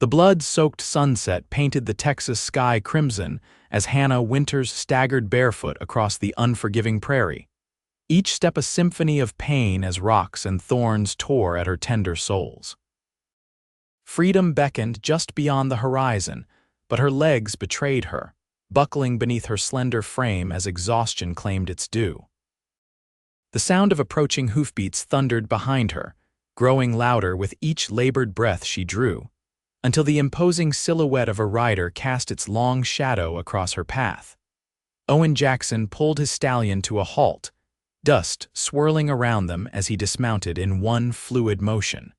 The blood-soaked sunset painted the Texas sky crimson as Hannah Winters staggered barefoot across the unforgiving prairie, each step a symphony of pain as rocks and thorns tore at her tender soles. Freedom beckoned just beyond the horizon, but her legs betrayed her, buckling beneath her slender frame as exhaustion claimed its due. The sound of approaching hoofbeats thundered behind her, growing louder with each labored breath she drew, until the imposing silhouette of a rider cast its long shadow across her path. Owen Jackson pulled his stallion to a halt, dust swirling around them as he dismounted in one fluid motion.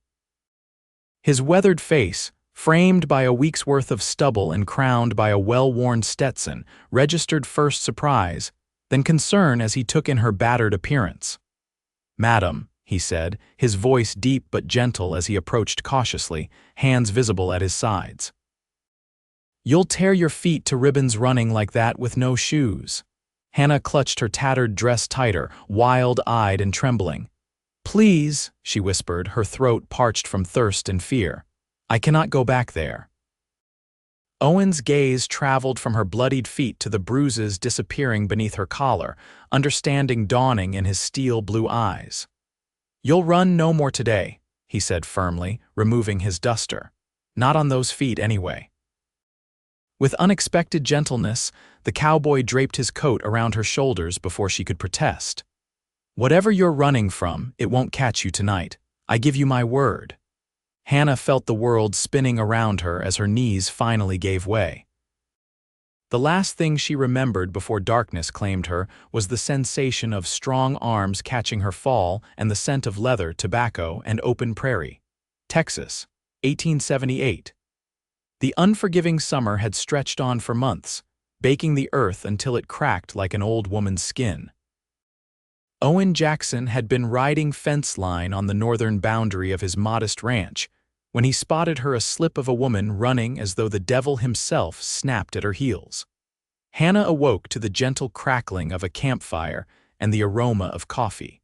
His weathered face, framed by a week's worth of stubble and crowned by a well-worn Stetson, registered first surprise, then concern as he took in her battered appearance. "Madam," he said, his voice deep but gentle as he approached cautiously, hands visible at his sides. "You'll tear your feet to ribbons running like that with no shoes." Hannah clutched her tattered dress tighter, wild-eyed and trembling. "Please," she whispered, her throat parched from thirst and fear. "I cannot go back there." Owen's gaze traveled from her bloodied feet to the bruises disappearing beneath her collar, understanding dawning in his steel-blue eyes. "You'll run no more today," he said firmly, removing his duster. "Not on those feet, anyway." With unexpected gentleness, the cowboy draped his coat around her shoulders before she could protest. "Whatever you're running from, it won't catch you tonight. I give you my word." Hannah felt the world spinning around her as her knees finally gave way. The last thing she remembered before darkness claimed her was the sensation of strong arms catching her fall and the scent of leather, tobacco, and open prairie. Texas, 1878. The unforgiving summer had stretched on for months, baking the earth until it cracked like an old woman's skin. Owen Jackson had been riding fence line on the northern boundary of his modest ranch when he spotted her a slip of a woman running as though the devil himself snapped at her heels. Hannah awoke to the gentle crackling of a campfire and the aroma of coffee.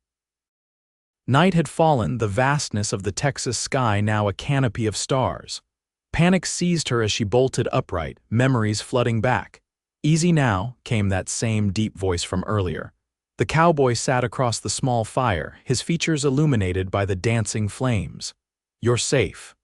Night had fallen, the vastness of the Texas sky now a canopy of stars. Panic seized her as she bolted upright, memories flooding back. "Easy now," came that same deep voice from earlier. The cowboy sat across the small fire, his features illuminated by the dancing flames. "You're safe."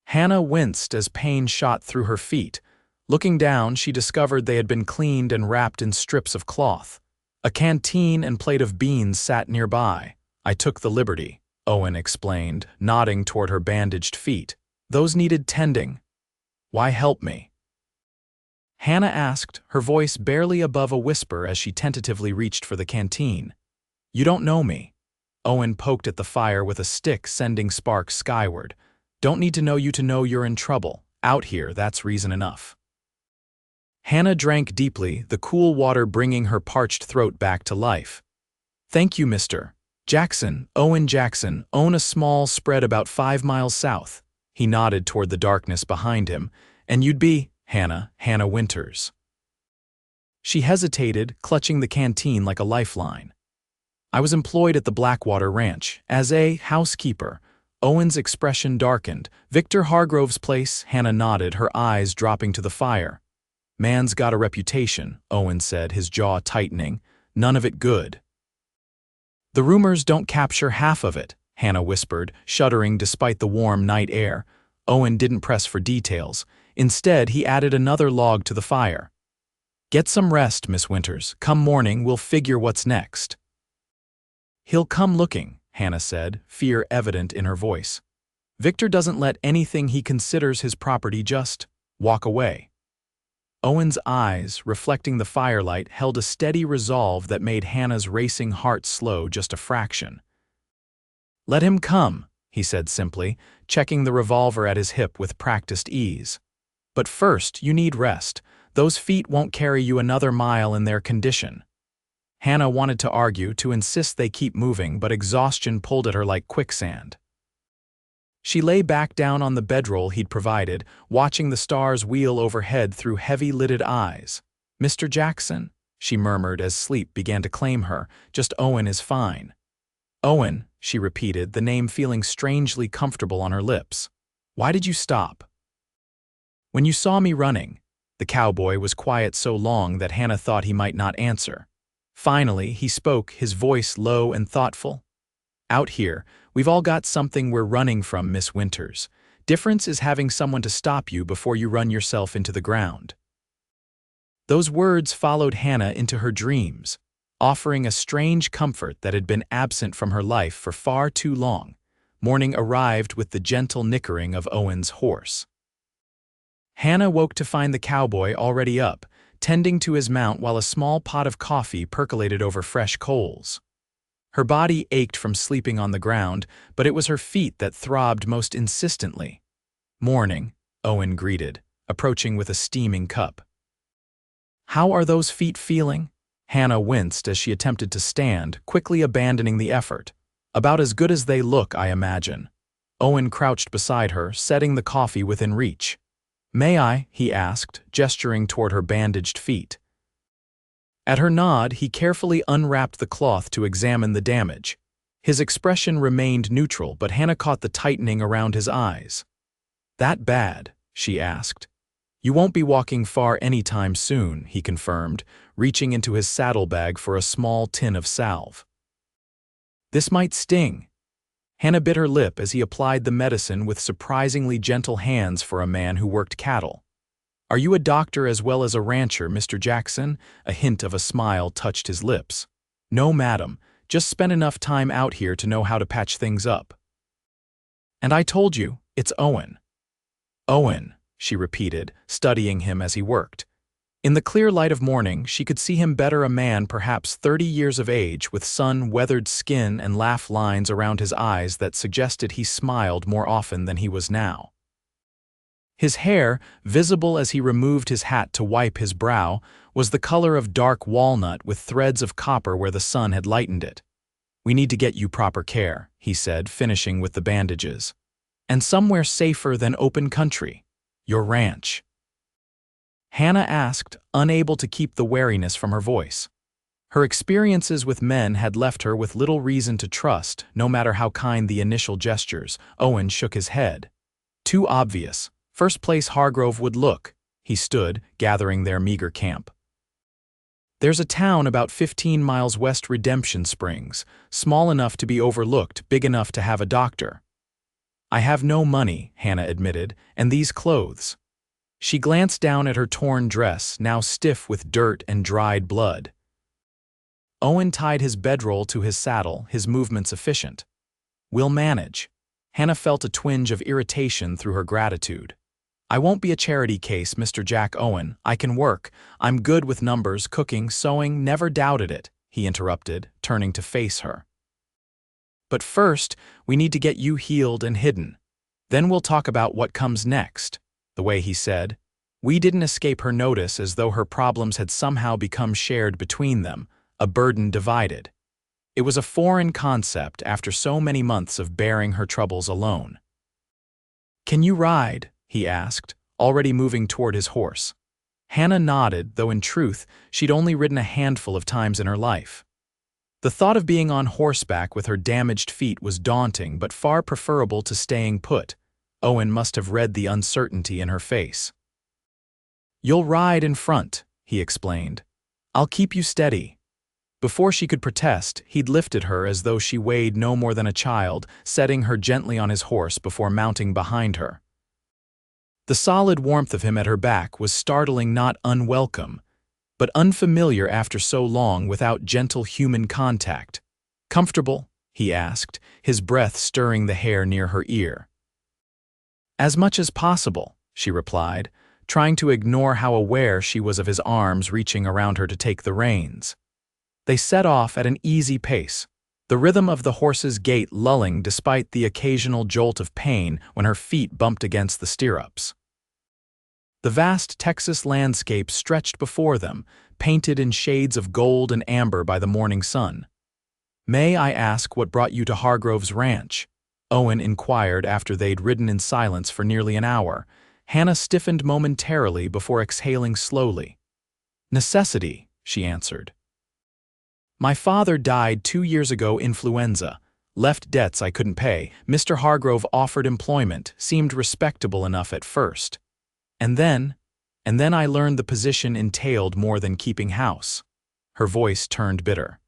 Hannah winced as pain shot through her feet. Looking down, she discovered they had been cleaned and wrapped in strips of cloth. A canteen and plate of beans sat nearby. "I took the liberty," Owen explained, nodding toward her bandaged feet. "Those needed tending." "Why help me?" Hannah asked, her voice barely above a whisper as she tentatively reached for the canteen. "You don't know me." Owen poked at the fire with a stick, sending sparks skyward. "Don't need to know you to know you're in trouble. Out here, that's reason enough." Hannah drank deeply, the cool water bringing her parched throat back to life. "Thank you, Mr. Jackson. Owen Jackson, own a small spread about 5 miles south." He nodded toward the darkness behind him. "And you'd be Hannah Winters." She hesitated, clutching the canteen like a lifeline. "I was employed at the Blackwater Ranch as a housekeeper." Owen's expression darkened. "Victor Hargrove's place?" Hannah nodded, her eyes dropping to the fire. "Man's got a reputation," Owen said, his jaw tightening. "None of it good." "The rumors don't capture half of it," Hannah whispered, shuddering despite the warm night air. Owen didn't press for details. Instead, he added another log to the fire. "Get some rest, Miss Winters. Come morning, we'll figure what's next." "He'll come looking," Hannah said, fear evident in her voice. "Victor doesn't let anything he considers his property just walk away." Owen's eyes, reflecting the firelight, held a steady resolve that made Hannah's racing heart slow just a fraction. "Let him come," he said simply, checking the revolver at his hip with practiced ease. "But first, you need rest. Those feet won't carry you another mile in their condition." Hannah wanted to argue, to insist they keep moving, but exhaustion pulled at her like quicksand. She lay back down on the bedroll he'd provided, watching the stars wheel overhead through heavy-lidded eyes. "Mr. Jackson," she murmured as sleep began to claim her, "just Owen is fine." "Owen," she repeated, the name feeling strangely comfortable on her lips. "Why did you stop?" When you saw me running, the cowboy was quiet so long that Hannah thought he might not answer. Finally, he spoke, his voice low and thoughtful. Out here, we've all got something we're running from, Miss Winters. Difference is having someone to stop you before you run yourself into the ground. Those words followed Hannah into her dreams, offering a strange comfort that had been absent from her life for far too long. Morning arrived with the gentle nickering of Owen's horse. Hannah woke to find the cowboy already up, tending to his mount while a small pot of coffee percolated over fresh coals. Her body ached from sleeping on the ground, but it was her feet that throbbed most insistently. "Morning," Owen greeted, approaching with a steaming cup. "How are those feet feeling?" Hannah winced as she attempted to stand, quickly abandoning the effort. "About as good as they look, I imagine." Owen crouched beside her, setting the coffee within reach. "May I?" he asked, gesturing toward her bandaged feet. At her nod, he carefully unwrapped the cloth to examine the damage. His expression remained neutral, but Hannah caught the tightening around his eyes. "That bad?" she asked. "You won't be walking far anytime soon," he confirmed, reaching into his saddlebag for a small tin of salve. "This might sting." Hannah bit her lip as he applied the medicine with surprisingly gentle hands for a man who worked cattle. "Are you a doctor as well as a rancher, Mr. Jackson?" A hint of a smile touched his lips. "No, madam. Just spent enough time out here to know how to patch things up." "And I told you, it's Owen." "Owen," she repeated, studying him as he worked. In the clear light of morning, she could see him better, a man perhaps 30 years of age, with sun-weathered skin and laugh lines around his eyes that suggested he smiled more often than he was now. His hair, visible as he removed his hat to wipe his brow, was the color of dark walnut with threads of copper where the sun had lightened it. "We need to get you proper care," he said, finishing with the bandages. "And somewhere safer than open country. Your ranch." Hannah asked, unable to keep the wariness from her voice. Her experiences with men had left her with little reason to trust, no matter how kind the initial gestures. Owen shook his head. "Too obvious. First place Hargrove would look." He stood, gathering their meager camp. "There's a town about 15 miles west, Redemption Springs, small enough to be overlooked, big enough to have a doctor." "I have no money," Hannah admitted, "and these clothes." She glanced down at her torn dress, now stiff with dirt and dried blood. Owen tied his bedroll to his saddle, his movements efficient. "We'll manage." Hannah felt a twinge of irritation through her gratitude. "I won't be a charity case, Mr. Jack Owen. I can work. I'm good with numbers, cooking, sewing, never doubted it," he interrupted, turning to face her. "But first, we need to get you healed and hidden. Then we'll talk about what comes next." The way he said, "We" didn't escape her notice, as though her problems had somehow become shared between them, a burden divided. It was a foreign concept after so many months of bearing her troubles alone. "Can you ride?" he asked, already moving toward his horse. Hannah nodded, though in truth, she'd only ridden a handful of times in her life. The thought of being on horseback with her damaged feet was daunting, but far preferable to staying put. Owen must have read the uncertainty in her face. "You'll ride in front," he explained. "I'll keep you steady." Before she could protest, he'd lifted her as though she weighed no more than a child, setting her gently on his horse before mounting behind her. The solid warmth of him at her back was startling, not unwelcome, but unfamiliar after so long without gentle human contact. "Comfortable?" he asked, his breath stirring the hair near her ear. "As much as possible," she replied, trying to ignore how aware she was of his arms reaching around her to take the reins. They set off at an easy pace, the rhythm of the horse's gait lulling despite the occasional jolt of pain when her feet bumped against the stirrups. The vast Texas landscape stretched before them, painted in shades of gold and amber by the morning sun. "May I ask what brought you to Hargrove's ranch?" Owen inquired after they'd ridden in silence for nearly an hour. Hannah stiffened momentarily before exhaling slowly. "Necessity," she answered. "My father died 2 years ago, influenza. Left debts I couldn't pay. Mr. Hargrove offered employment, seemed respectable enough at first. And then, and then I learned the position entailed more than keeping house. Her voice turned bitter.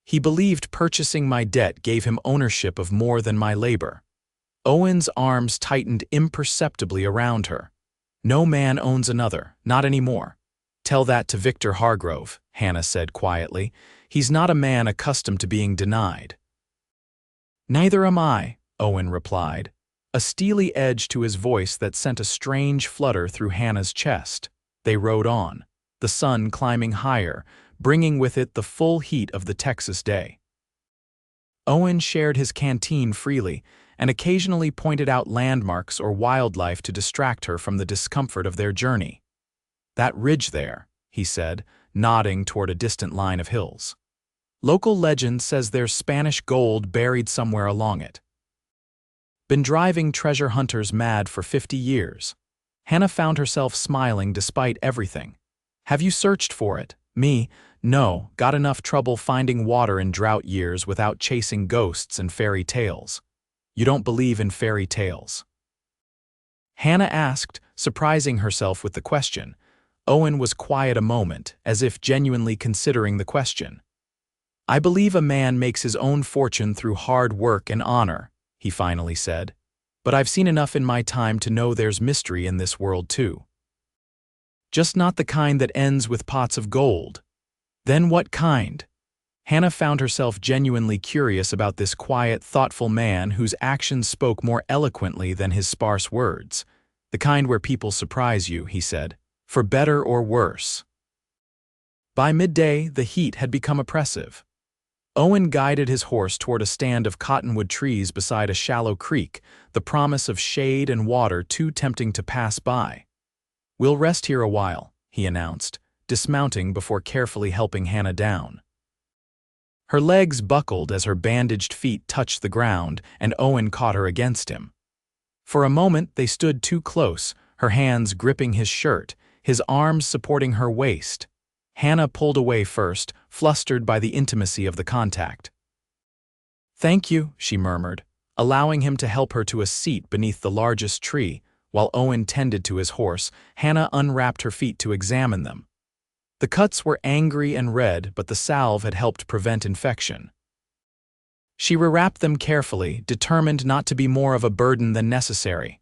He believed purchasing my debt gave him ownership of more than my labor. Owen's arms tightened imperceptibly around her. No man owns another, not anymore. Tell that to Victor Hargrove, Hannah said quietly. He's not a man accustomed to being denied. Neither am I, Owen replied, a steely edge to his voice that sent a strange flutter through Hannah's chest. They rode on, the sun climbing higher, bringing with it the full heat of the Texas day. Owen shared his canteen freely and occasionally pointed out landmarks or wildlife to distract her from the discomfort of their journey. That ridge there, he said, nodding toward a distant line of hills. Local legend says there's Spanish gold buried somewhere along it. Been driving treasure hunters mad for 50 years. Hannah found herself smiling despite everything. Have you searched for it? Me? No, got enough trouble finding water in drought years without chasing ghosts and fairy tales. You don't believe in fairy tales? Hannah asked, surprising herself with the question. Owen was quiet a moment, as if genuinely considering the question. I believe a man makes his own fortune through hard work and honor, he finally said. But I've seen enough in my time to know there's mystery in this world too. Just not the kind that ends with pots of gold. Then what kind? Hannah found herself genuinely curious about this quiet, thoughtful man whose actions spoke more eloquently than his sparse words. The kind where people surprise you, he said, for better or worse. By midday, the heat had become oppressive. Owen guided his horse toward a stand of cottonwood trees beside a shallow creek, the promise of shade and water too tempting to pass by. We'll rest here a while, he announced, dismounting before carefully helping Hannah down. Her legs buckled as her bandaged feet touched the ground, and Owen caught her against him. For a moment they stood too close, her hands gripping his shirt, his arms supporting her waist. Hannah pulled away first, flustered by the intimacy of the contact. Thank you, she murmured, allowing him to help her to a seat beneath the largest tree. While Owen tended to his horse, Hannah unwrapped her feet to examine them. The cuts were angry and red, but the salve had helped prevent infection. She rewrapped them carefully, determined not to be more of a burden than necessary.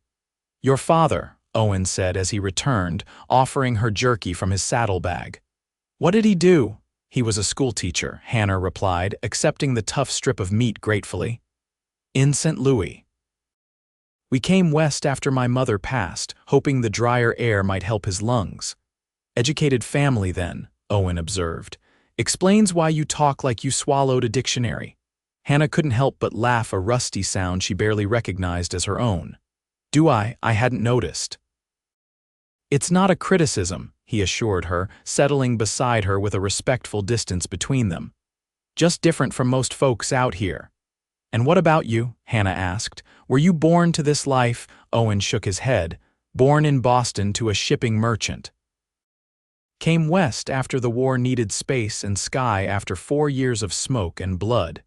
Your father, Owen said as he returned, offering her jerky from his saddlebag. What did he do? He was a schoolteacher, Hannah replied, accepting the tough strip of meat gratefully. In St. Louis. We came west after my mother passed, hoping the drier air might help his lungs. Educated family then, Owen observed. Explains why you talk like you swallowed a dictionary. Hannah couldn't help but laugh, a rusty sound she barely recognized as her own. Do I? I hadn't noticed. It's not a criticism, he assured her, settling beside her with a respectful distance between them. Just different from most folks out here. And what about you? Hannah asked. Were you born to this life? Owen shook his head. Born in Boston to a shipping merchant. Came west after the war needed space and sky after 4 years of smoke and blood.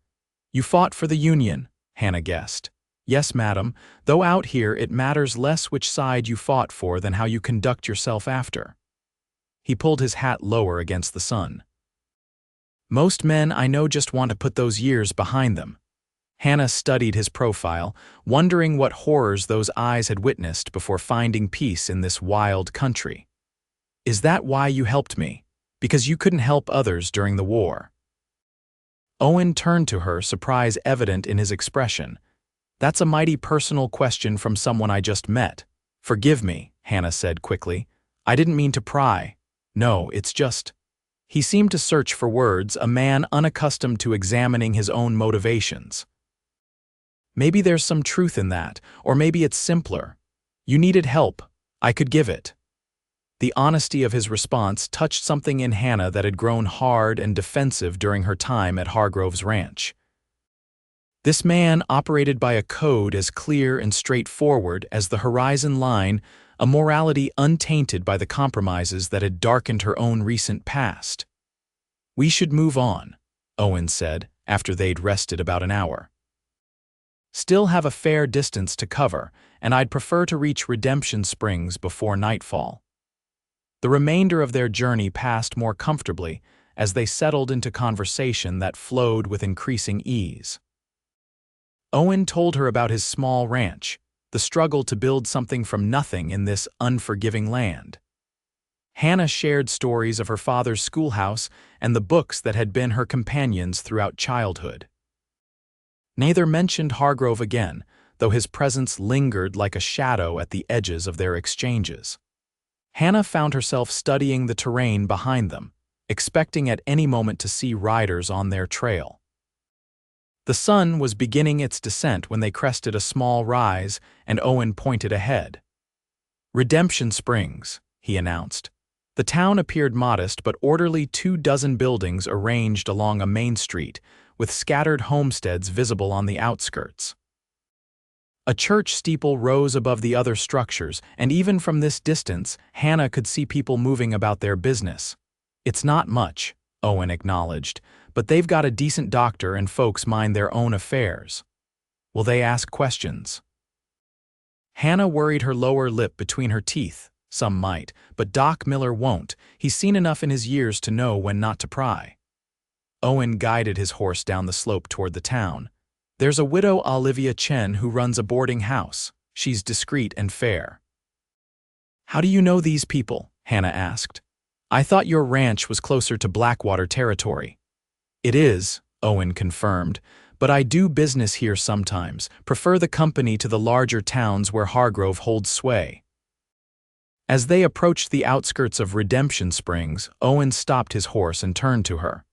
You fought for the Union, Hannah guessed. Yes, madam, though out here it matters less which side you fought for than how you conduct yourself after. He pulled his hat lower against the sun. Most men I know just want to put those years behind them. Hannah studied his profile, wondering what horrors those eyes had witnessed before finding peace in this wild country. Is that why you helped me? Because you couldn't help others during the war? Owen turned to her, surprise evident in his expression. That's a mighty personal question from someone I just met. Forgive me, Hannah said quickly. I didn't mean to pry. No, it's just... He seemed to search for words, a man unaccustomed to examining his own motivations. Maybe there's some truth in that, or maybe it's simpler. You needed help. I could give it. The honesty of his response touched something in Hannah that had grown hard and defensive during her time at Hargrove's ranch. This man operated by a code as clear and straightforward as the horizon line, a morality untainted by the compromises that had darkened her own recent past. We should move on, Owen said, after they'd rested about an hour. Still have a fair distance to cover, and I'd prefer to reach Redemption Springs before nightfall." The remainder of their journey passed more comfortably as they settled into conversation that flowed with increasing ease. Owen told her about his small ranch, the struggle to build something from nothing in this unforgiving land. Hannah shared stories of her father's schoolhouse and the books that had been her companions throughout childhood. Neither mentioned Hargrove again, though his presence lingered like a shadow at the edges of their exchanges. Hannah found herself studying the terrain behind them, expecting at any moment to see riders on their trail. The sun was beginning its descent when they crested a small rise, and Owen pointed ahead. "Redemption Springs," he announced. The town appeared modest but orderly, 24 buildings arranged along a main street, with scattered homesteads visible on the outskirts. A church steeple rose above the other structures, and even from this distance, Hannah could see people moving about their business. "It's not much," Owen acknowledged, "but they've got a decent doctor and folks mind their own affairs." "Will they ask questions?" Hannah worried her lower lip between her teeth. "Some might, but Doc Miller won't. He's seen enough in his years to know when not to pry." Owen guided his horse down the slope toward the town. "There's a widow, Olivia Chen, who runs a boarding house. She's discreet and fair." "How do you know these people?" Hannah asked. "I thought your ranch was closer to Blackwater territory." "It is," Owen confirmed, "but I do business here sometimes, prefer the company to the larger towns where Hargrove holds sway." As they approached the outskirts of Redemption Springs, Owen stopped his horse and turned to her.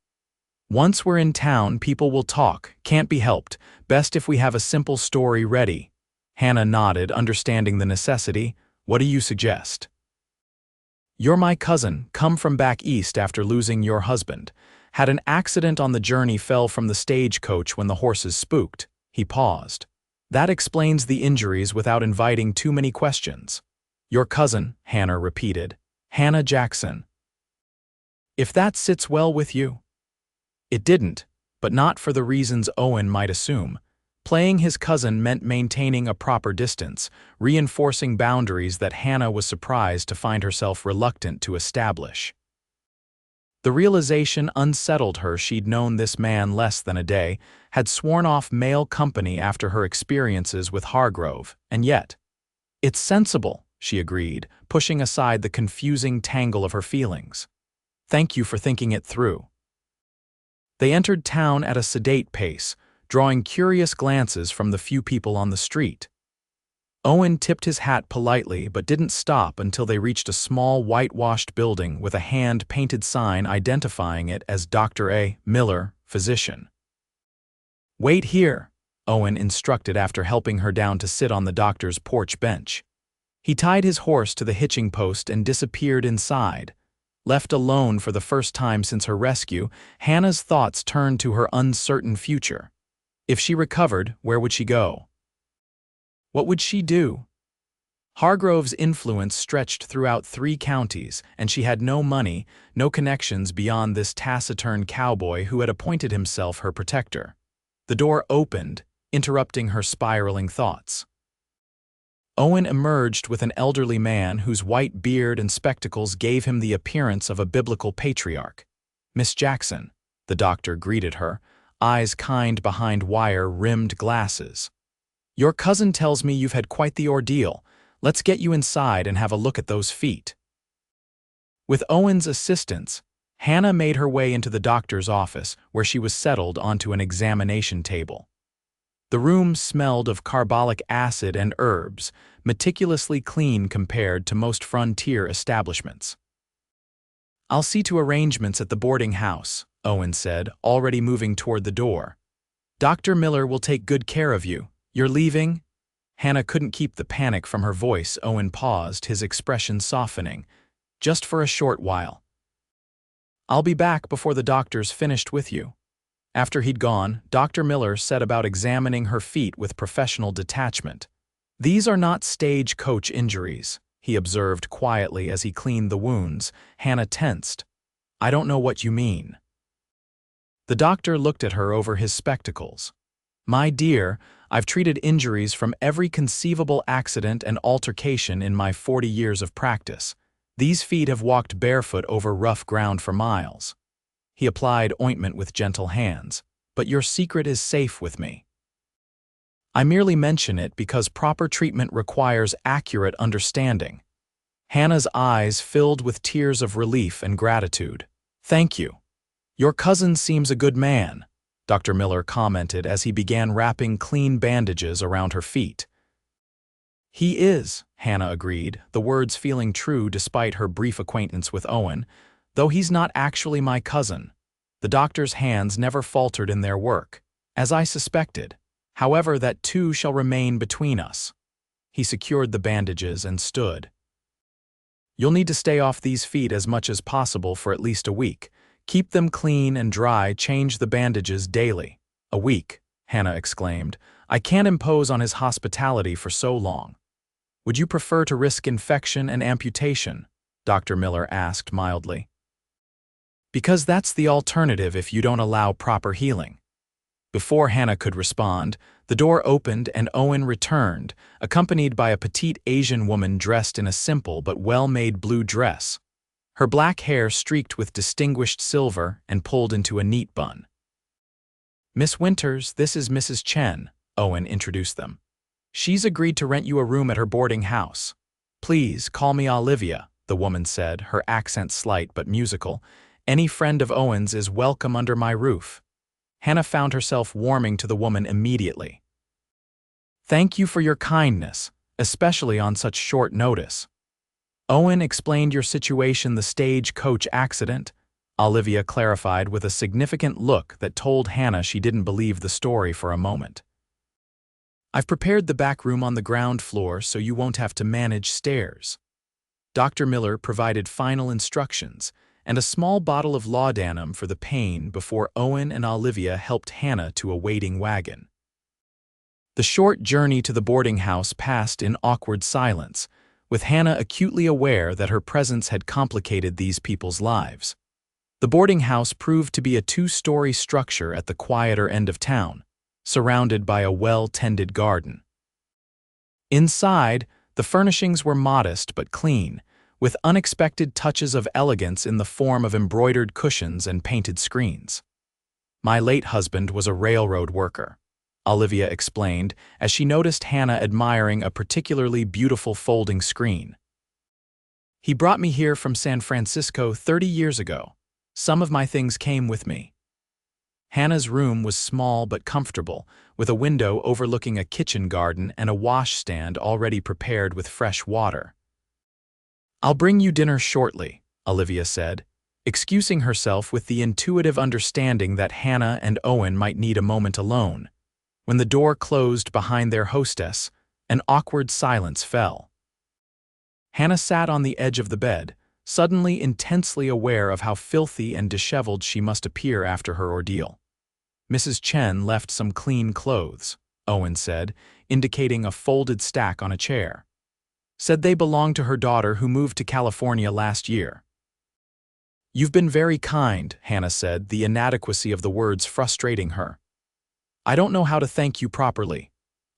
"Once we're in town, people will talk. Can't be helped. Best if we have a simple story ready." Hannah nodded, understanding the necessity. "What do you suggest?" "You're my cousin, come from back east after losing your husband. Had an accident on the journey, fell from the stagecoach when the horses spooked." He paused. "That explains the injuries without inviting too many questions." "Your cousin," Hannah repeated. "Hannah Jackson." "If that sits well with you." It didn't, but not for the reasons Owen might assume. Playing his cousin meant maintaining a proper distance, reinforcing boundaries that Hannah was surprised to find herself reluctant to establish. The realization unsettled her. She'd known this man less than a day, had sworn off male company after her experiences with Hargrove, and yet, "It's sensible," she agreed, pushing aside the confusing tangle of her feelings. "Thank you for thinking it through." They entered town at a sedate pace, drawing curious glances from the few people on the street. Owen tipped his hat politely but didn't stop until they reached a small whitewashed building with a hand-painted sign identifying it as Dr. A. Miller, physician. "Wait here," Owen instructed after helping her down to sit on the doctor's porch bench. He tied his horse to the hitching post and disappeared inside. Left alone for the first time since her rescue, Hannah's thoughts turned to her uncertain future. If she recovered, where would she go? What would she do? Hargrove's influence stretched throughout 3 counties, and she had no money, no connections beyond this taciturn cowboy who had appointed himself her protector. The door opened, interrupting her spiraling thoughts. Owen emerged with an elderly man whose white beard and spectacles gave him the appearance of a biblical patriarch. "Miss Jackson," the doctor greeted her, eyes kind behind wire-rimmed glasses. "Your cousin tells me you've had quite the ordeal. Let's get you inside and have a look at those feet." With Owen's assistance, Hannah made her way into the doctor's office, where she was settled onto an examination table. The room smelled of carbolic acid and herbs, meticulously clean compared to most frontier establishments. "I'll see to arrangements at the boarding house," Owen said, already moving toward the door. "Dr. Miller will take good care of you. You're leaving?" Hannah couldn't keep the panic from her voice. Owen paused, his expression softening. "Just for a short while. I'll be back before the doctor's finished with you." After he'd gone, Dr. Miller set about examining her feet with professional detachment. "These are not stagecoach injuries," he observed quietly as he cleaned the wounds. Hannah tensed. "I don't know what you mean." The doctor looked at her over his spectacles. "My dear, I've treated injuries from every conceivable accident and altercation in my 40 years of practice. These feet have walked barefoot over rough ground for miles." He applied ointment with gentle hands. "But your secret is safe with me. I merely mention it because proper treatment requires accurate understanding." Hannah's eyes filled with tears of relief and gratitude. "Thank you. Your cousin seems a good man," Dr. Miller commented as he began wrapping clean bandages around her feet. "He is," Hannah agreed, the words feeling true despite her brief acquaintance with Owen, "though he's not actually my cousin." The doctor's hands never faltered in their work, as I suspected. "However, that too shall remain between us." He secured the bandages and stood. "You'll need to stay off these feet as much as possible for at least a week. Keep them clean and dry, change the bandages daily." "A week," Hannah exclaimed. "I can't impose on his hospitality for so long." "Would you prefer to risk infection and amputation?" Dr. Miller asked mildly. "Because that's the alternative if you don't allow proper healing." Before Hannah could respond, the door opened and Owen returned, accompanied by a petite Asian woman dressed in a simple but well-made blue dress. Her black hair streaked with distinguished silver and pulled into a neat bun. "Miss Winters, this is Mrs. Chen," Owen introduced them. "She's agreed to rent you a room at her boarding house." "Please, call me Olivia," the woman said, her accent slight but musical. "Any friend of Owen's is welcome under my roof." Hannah found herself warming to the woman immediately. "Thank you for your kindness, especially on such short notice." "Owen explained your situation, the stagecoach accident," Olivia clarified with a significant look that told Hannah she didn't believe the story for a moment. "I've prepared the back room on the ground floor so you won't have to manage stairs." Dr. Miller provided final instructions and a small bottle of laudanum for the pain before Owen and Olivia helped Hannah to a waiting wagon. The short journey to the boarding house passed in awkward silence, with Hannah acutely aware that her presence had complicated these people's lives. The boarding house proved to be a two-story structure at the quieter end of town, surrounded by a well-tended garden. Inside, the furnishings were modest but clean, with unexpected touches of elegance in the form of embroidered cushions and painted screens. "My late husband was a railroad worker," Olivia explained as she noticed Hannah admiring a particularly beautiful folding screen. "He brought me here from San Francisco 30 years ago. Some of my things came with me." Hannah's room was small but comfortable, with a window overlooking a kitchen garden and a washstand already prepared with fresh water. "I'll bring you dinner shortly," Olivia said, excusing herself with the intuitive understanding that Hannah and Owen might need a moment alone. When the door closed behind their hostess, an awkward silence fell. Hannah sat on the edge of the bed, suddenly intensely aware of how filthy and disheveled she must appear after her ordeal. "Mrs. Chen left some clean clothes," Owen said, indicating a folded stack on a chair. "Said they belonged to her daughter who moved to California last year." "You've been very kind," Hannah said, the inadequacy of the words frustrating her. "I don't know how to thank you properly."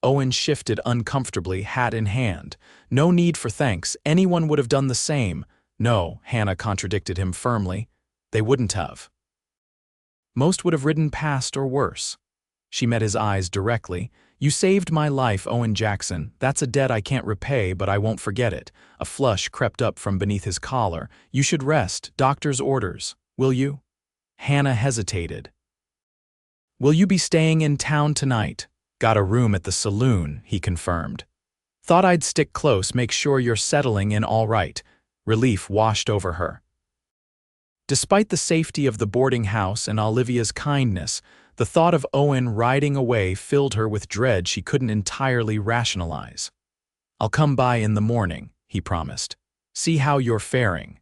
Owen shifted uncomfortably, hat in hand. "No need for thanks. Anyone would have done the same." "No," Hannah contradicted him firmly. "They wouldn't have. Most would have ridden past or worse." She met his eyes directly. "You saved my life, Owen Jackson. That's a debt I can't repay, but I won't forget it." A flush crept up from beneath his collar. "You should rest. Doctor's orders. Will you?" Hannah hesitated. "Will you be staying in town tonight?" "Got a room at the saloon," he confirmed. "Thought I'd stick close, make sure you're settling in all right." Relief washed over her. Despite the safety of the boarding house and Olivia's kindness, the thought of Owen riding away filled her with dread she couldn't entirely rationalize. "I'll come by in the morning," he promised. "See how you're faring."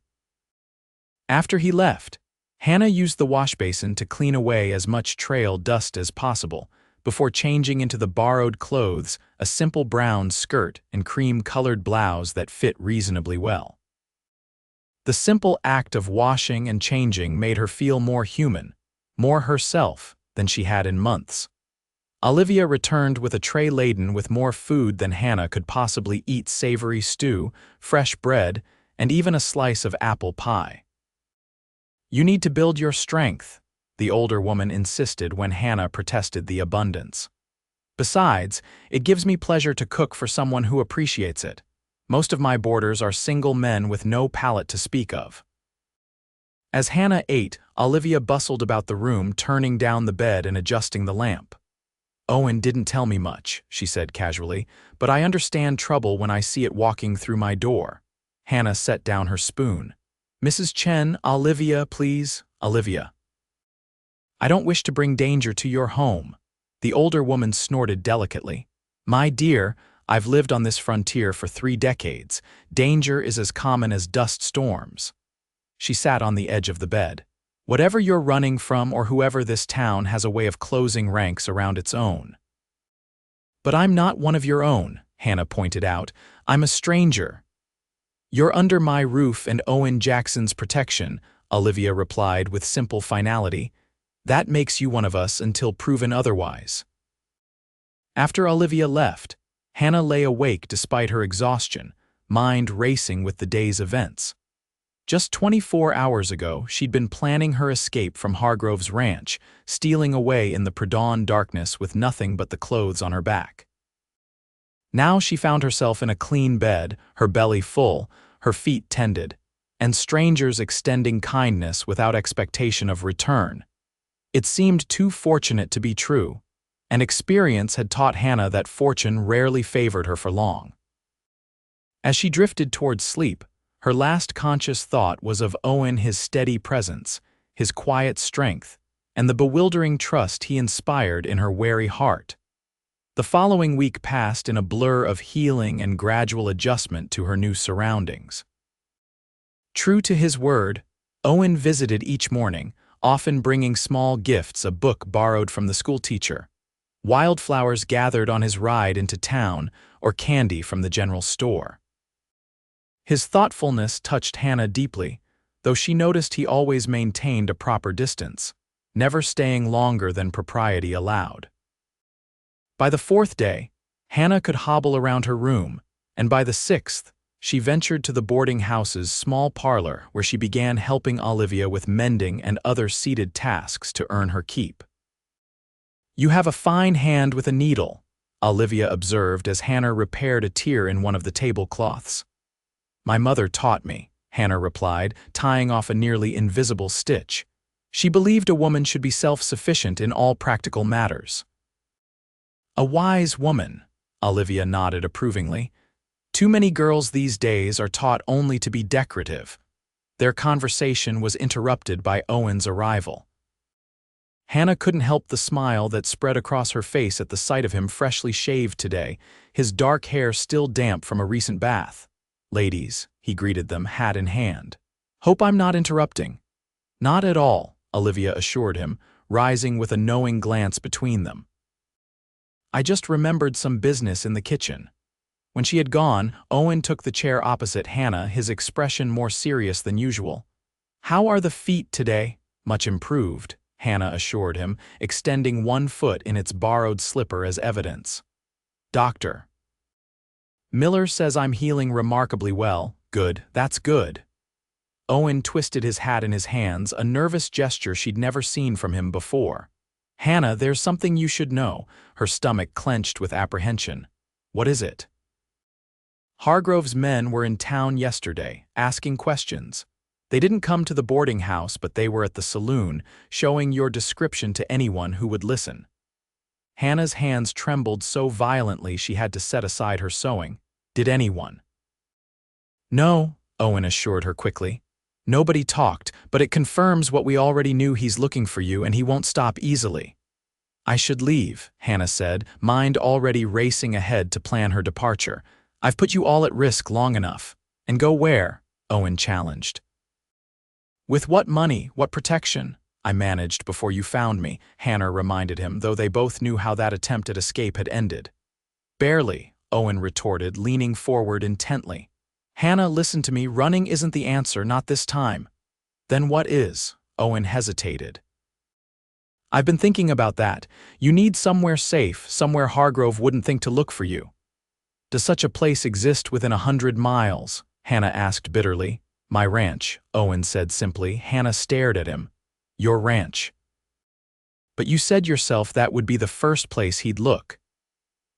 After he left, Hannah used the washbasin to clean away as much trail dust as possible, before changing into the borrowed clothes, a simple brown skirt and cream-colored blouse that fit reasonably well. The simple act of washing and changing made her feel more human, more herself than she had in months. Olivia returned with a tray laden with more food than Hannah could possibly eat: savory stew, fresh bread, and even a slice of apple pie. "You need to build your strength," the older woman insisted when Hannah protested the abundance. "Besides, it gives me pleasure to cook for someone who appreciates it. Most of my boarders are single men with no palate to speak of." As Hannah ate, Olivia bustled about the room, turning down the bed and adjusting the lamp. "Owen didn't tell me much," she said casually, "but I understand trouble when I see it walking through my door." Hannah set down her spoon. "Mrs. Chen, Olivia, please." "Olivia, I don't wish to bring danger to your home." The older woman snorted delicately. "My dear, I've lived on this frontier for 3 decades. Danger is as common as dust storms." She sat on the edge of the bed. "Whatever you're running from or whoever, this town has a way of closing ranks around its own." "But I'm not one of your own," Hannah pointed out. "I'm a stranger." "You're under my roof and Owen Jackson's protection," Olivia replied with simple finality. "That makes you one of us until proven otherwise." After Olivia left, Hannah lay awake despite her exhaustion, mind racing with the day's events. Just 24 hours ago, she'd been planning her escape from Hargrove's ranch, stealing away in the pre-dawn darkness with nothing but the clothes on her back. Now she found herself in a clean bed, her belly full, her feet tended, and strangers extending kindness without expectation of return. It seemed too fortunate to be true, and experience had taught Hannah that fortune rarely favored her for long. As she drifted towards sleep, her last conscious thought was of Owen, his steady presence, his quiet strength, and the bewildering trust he inspired in her wary heart. The following week passed in a blur of healing and gradual adjustment to her new surroundings. True to his word, Owen visited each morning, often bringing small gifts: a book borrowed from the schoolteacher, wildflowers gathered on his ride into town, or candy from the general store. His thoughtfulness touched Hannah deeply, though she noticed he always maintained a proper distance, never staying longer than propriety allowed. By the 4th day, Hannah could hobble around her room, and by the 6th, she ventured to the boarding house's small parlor where she began helping Olivia with mending and other seated tasks to earn her keep. "You have a fine hand with a needle," Olivia observed as Hannah repaired a tear in one of the tablecloths. "My mother taught me," Hannah replied, tying off a nearly invisible stitch. "She believed a woman should be self-sufficient in all practical matters." "A wise woman," Olivia nodded approvingly. "Too many girls these days are taught only to be decorative." Their conversation was interrupted by Owen's arrival. Hannah couldn't help the smile that spread across her face at the sight of him, freshly shaved today, his dark hair still damp from a recent bath. "Ladies," he greeted them, hat in hand. "Hope I'm not interrupting." "Not at all," Olivia assured him, rising with a knowing glance between them. "I just remembered some business in the kitchen." When she had gone, Owen took the chair opposite Hannah, his expression more serious than usual. "How are the feet today?" "Much improved," Hannah assured him, extending one foot in its borrowed slipper as evidence. "Doctor Miller says I'm healing remarkably well." "Good, that's good." Owen twisted his hat in his hands, a nervous gesture she'd never seen from him before. "Hannah, there's something you should know." Her stomach clenched with apprehension. "What is it?" "Hargrove's men were in town yesterday, asking questions. They didn't come to the boarding house, but they were at the saloon, showing your description to anyone who would listen." Hannah's hands trembled so violently she had to set aside her sewing. "Did anyone?" "No," Owen assured her quickly. "Nobody talked, but it confirms what we already knew: he's looking for you and he won't stop easily." "I should leave," Hannah said, mind already racing ahead to plan her departure. "I've put you all at risk long enough." "And go where?" Owen challenged. "With what money, what protection?" "I managed before you found me," Hannah reminded him, though they both knew how that attempt at escape had ended. "Barely," Owen retorted, leaning forward intently. "Hannah, listen to me. Running isn't the answer, not this time." "Then what is?" Owen hesitated. I've been thinking about that. You need somewhere safe, somewhere Hargrove wouldn't think to look for you. Does such a place exist within 100 miles? Hannah asked bitterly. My ranch, Owen said simply. Hannah stared at him. Your ranch. But you said yourself that would be the first place he'd look.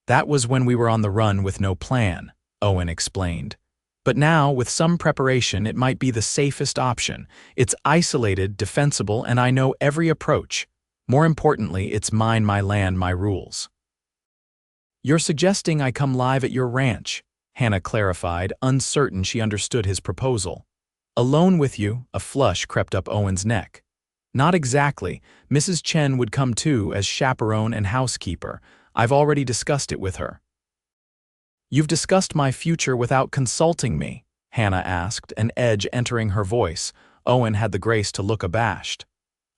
That was when we were on the run with no plan, Owen explained. But now, with some preparation, it might be the safest option. It's isolated, defensible, and I know every approach. More importantly, it's mine, my land, my rules. You're suggesting I come live at your ranch, Hannah clarified, uncertain she understood his proposal. Alone with you, a flush crept up Owen's neck. Not exactly. Mrs. Chen would come too, as chaperone and housekeeper. I've already discussed it with her. You've discussed my future without consulting me, Hannah asked, an edge entering her voice. Owen had the grace to look abashed.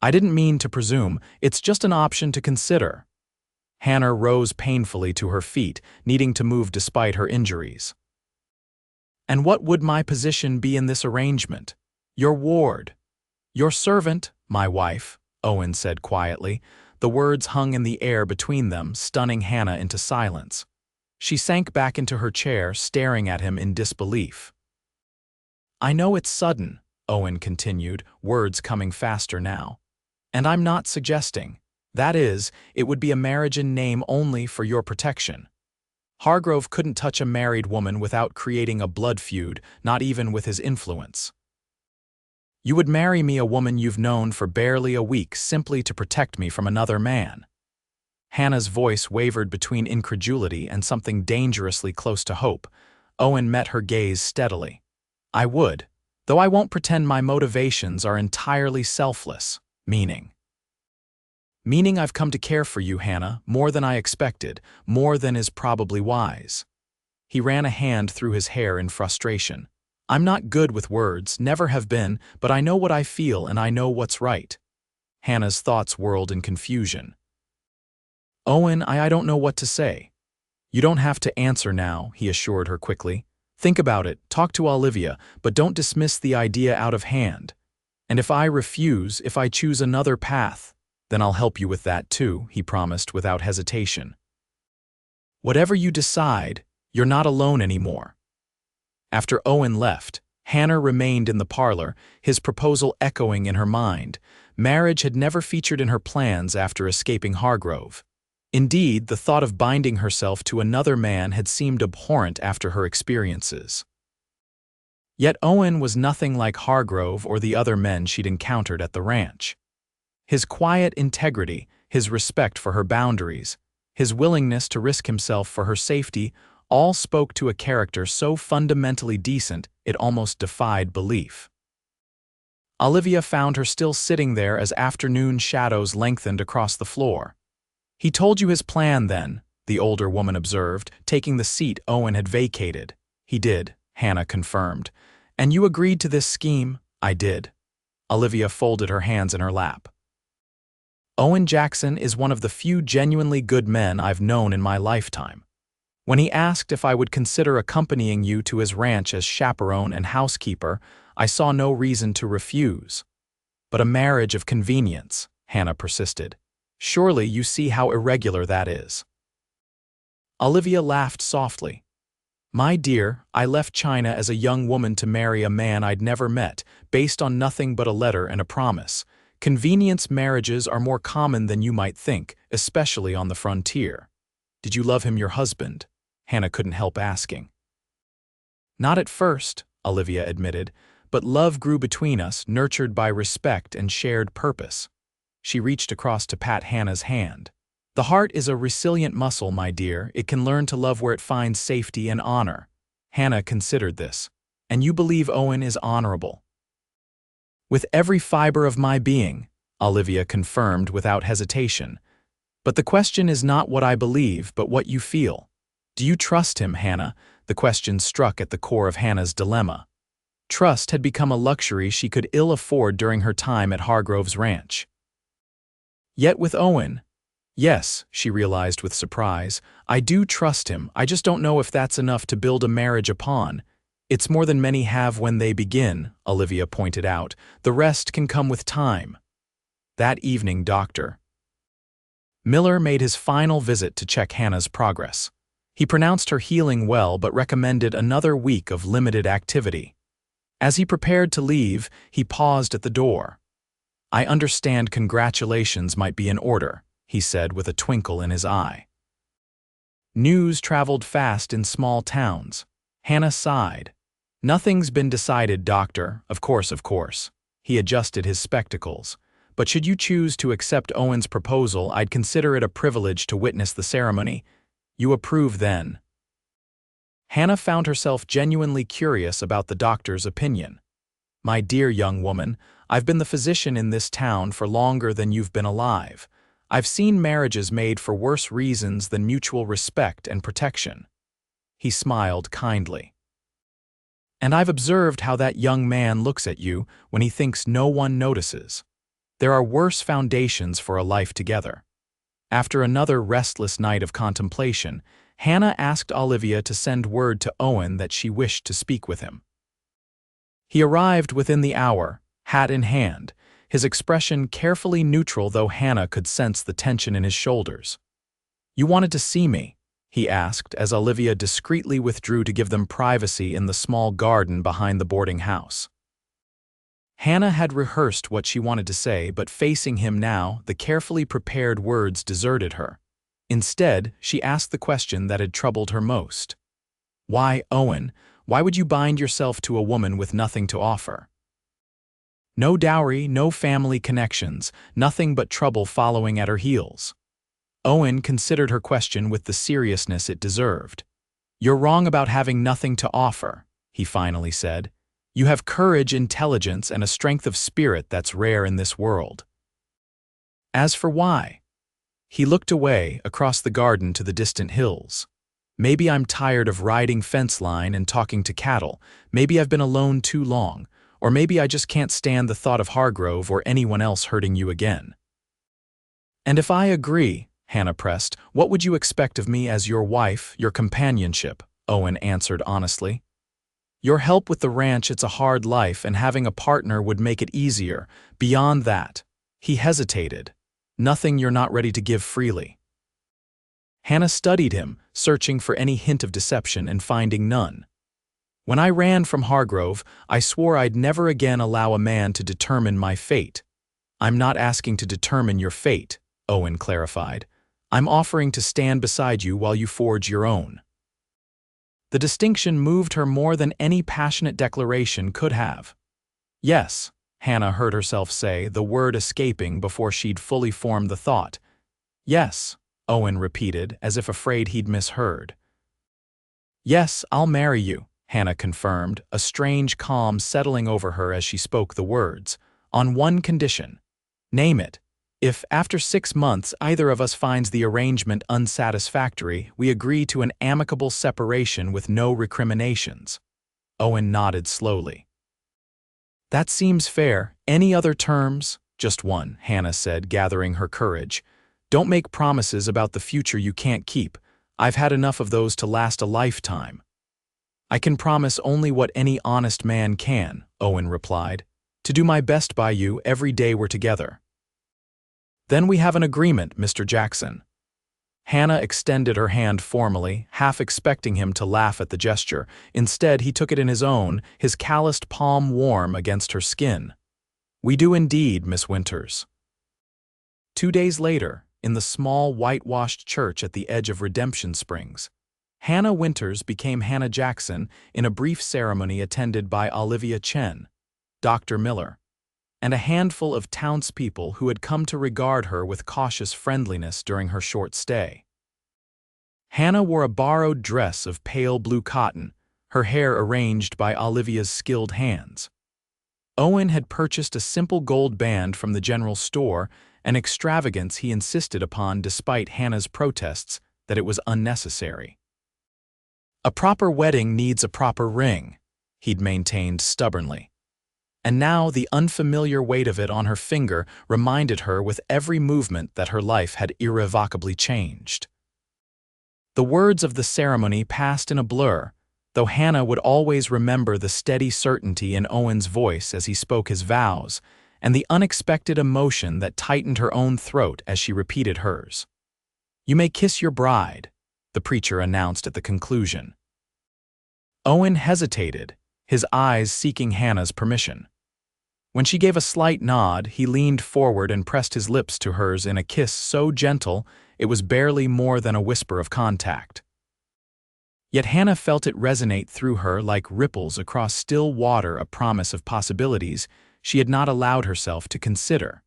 I didn't mean to presume, it's just an option to consider. Hannah rose painfully to her feet, needing to move despite her injuries. And what would my position be in this arrangement? Your ward. Your servant, my wife, Owen said quietly. The words hung in the air between them, stunning Hannah into silence. She sank back into her chair, staring at him in disbelief. I know it's sudden, Owen continued, words coming faster now. And I'm not suggesting. That is, it would be a marriage in name only for your protection. Hargrove couldn't touch a married woman without creating a blood feud, not even with his influence. You would marry me a woman you've known for barely a week simply to protect me from another man. Hannah's voice wavered between incredulity and something dangerously close to hope. Owen met her gaze steadily. I would, though I won't pretend my motivations are entirely selfless, meaning I've come to care for you, Hannah, more than I expected, more than is probably wise. He ran a hand through his hair in frustration. I'm not good with words, never have been, but I know what I feel and I know what's right. Hannah's thoughts whirled in confusion. Owen, I don't know what to say. You don't have to answer now, he assured her quickly. Think about it, talk to Olivia, but don't dismiss the idea out of hand. And if I refuse, if I choose another path, then I'll help you with that too, he promised without hesitation. Whatever you decide, you're not alone anymore. After Owen left, Hannah remained in the parlor, his proposal echoing in her mind. Marriage had never featured in her plans after escaping Hargrove. Indeed, the thought of binding herself to another man had seemed abhorrent after her experiences. Yet Owen was nothing like Hargrove or the other men she'd encountered at the ranch. His quiet integrity, his respect for her boundaries, his willingness to risk himself for her safety, all spoke to a character so fundamentally decent it almost defied belief. Olivia found her still sitting there as afternoon shadows lengthened across the floor. He told you his plan then, the older woman observed, taking the seat Owen had vacated. He did, Hannah confirmed. And you agreed to this scheme? I did. Olivia folded her hands in her lap. Owen Jackson is one of the few genuinely good men I've known in my lifetime. When he asked if I would consider accompanying you to his ranch as chaperone and housekeeper, I saw no reason to refuse. But a marriage of convenience, Hannah persisted. Surely you see how irregular that is. Olivia laughed softly. My dear, I left China as a young woman to marry a man I'd never met, based on nothing but a letter and a promise. Convenience marriages are more common than you might think, especially on the frontier. Did you love him your husband? Hannah couldn't help asking. Not at first, Olivia admitted, but love grew between us, nurtured by respect and shared purpose. She reached across to pat Hannah's hand. The heart is a resilient muscle, my dear. It can learn to love where it finds safety and honor. Hannah considered this. And you believe Owen is honorable? With every fiber of my being, Olivia confirmed without hesitation. But the question is not what I believe, but what you feel. Do you trust him, Hannah? The question struck at the core of Hannah's dilemma. Trust had become a luxury she could ill afford during her time at Hargrove's ranch. Yet with Owen, yes, she realized with surprise, I do trust him. I just don't know if that's enough to build a marriage upon. It's more than many have when they begin, Olivia pointed out. The rest can come with time. That evening, Doctor. Miller made his final visit to check Hannah's progress. He pronounced her healing well but recommended another week of limited activity. As he prepared to leave, he paused at the door. "I understand congratulations might be in order," he said with a twinkle in his eye. News traveled fast in small towns. Hannah sighed. "Nothing's been decided, doctor, of course. He adjusted his spectacles. "But should you choose to accept Owen's proposal, I'd consider it a privilege to witness the ceremony. You approve then?" Hannah found herself genuinely curious about the doctor's opinion. "My dear young woman, I've been the physician in this town for longer than you've been alive. I've seen marriages made for worse reasons than mutual respect and protection." He smiled kindly. "And I've observed how that young man looks at you when he thinks no one notices. There are worse foundations for a life together." After another restless night of contemplation, Hannah asked Olivia to send word to Owen that she wished to speak with him. He arrived within the hour, hat in hand, his expression carefully neutral, though Hannah could sense the tension in his shoulders. "You wanted to see me?" he asked as Olivia discreetly withdrew to give them privacy in the small garden behind the boarding house. Hannah had rehearsed what she wanted to say, but facing him now, the carefully prepared words deserted her. Instead, she asked the question that had troubled her most. "Why, Owen, why would you bind yourself to a woman with nothing to offer? No dowry, no family connections, nothing but trouble following at her heels." Owen considered her question with the seriousness it deserved. "You're wrong about having nothing to offer," he finally said. "You have courage, intelligence, and a strength of spirit that's rare in this world." As for why? He looked away, across the garden to the distant hills. "Maybe I'm tired of riding fence line and talking to cattle. Maybe I've been alone too long. Or maybe I just can't stand the thought of Hargrove or anyone else hurting you again." "And if I agree," Hannah pressed, "what would you expect of me as your wife, your companionship?" Owen answered honestly. "Your help with the ranch, it's a hard life, and having a partner would make it easier. Beyond that," he hesitated, "nothing you're not ready to give freely." Hannah studied him, searching for any hint of deception and finding none. "When I ran from Hargrove, I swore I'd never again allow a man to determine my fate." "I'm not asking to determine your fate," Owen clarified. "I'm offering to stand beside you while you forge your own." The distinction moved her more than any passionate declaration could have. "Yes," Hannah heard herself say, the word escaping before she'd fully formed the thought. "Yes," Owen repeated, as if afraid he'd misheard. "Yes, I'll marry you," Hannah confirmed, a strange calm settling over her as she spoke the words. "On one condition." "Name it." "If, after 6 months, either of us finds the arrangement unsatisfactory, we agree to an amicable separation with no recriminations." Owen nodded slowly. "That seems fair. Any other terms?" "Just one," Hannah said, gathering her courage. "Don't make promises about the future you can't keep. I've had enough of those to last a lifetime." "I can promise only what any honest man can," Owen replied. "To do my best by you every day we're together." "Then we have an agreement, Mr. Jackson." Hannah extended her hand formally, half expecting him to laugh at the gesture. Instead, he took it in his own, his calloused palm warm against her skin. "We do indeed, Miss Winters." 2 days later, in the small whitewashed church at the edge of Redemption Springs, Hannah Winters became Hannah Jackson in a brief ceremony attended by Olivia Chen, Dr. Miller, and a handful of townspeople who had come to regard her with cautious friendliness during her short stay. Hannah wore a borrowed dress of pale blue cotton, her hair arranged by Olivia's skilled hands. Owen had purchased a simple gold band from the general store, an extravagance he insisted upon despite Hannah's protests that it was unnecessary. "A proper wedding needs a proper ring," he'd maintained stubbornly. And now the unfamiliar weight of it on her finger reminded her with every movement that her life had irrevocably changed. The words of the ceremony passed in a blur, though Hannah would always remember the steady certainty in Owen's voice as he spoke his vows, and the unexpected emotion that tightened her own throat as she repeated hers. "You may kiss your bride," the preacher announced at the conclusion. Owen hesitated, his eyes seeking Hannah's permission. When she gave a slight nod, he leaned forward and pressed his lips to hers in a kiss so gentle it was barely more than a whisper of contact. Yet Hannah felt it resonate through her like ripples across still water, a promise of possibilities she had not allowed herself to consider.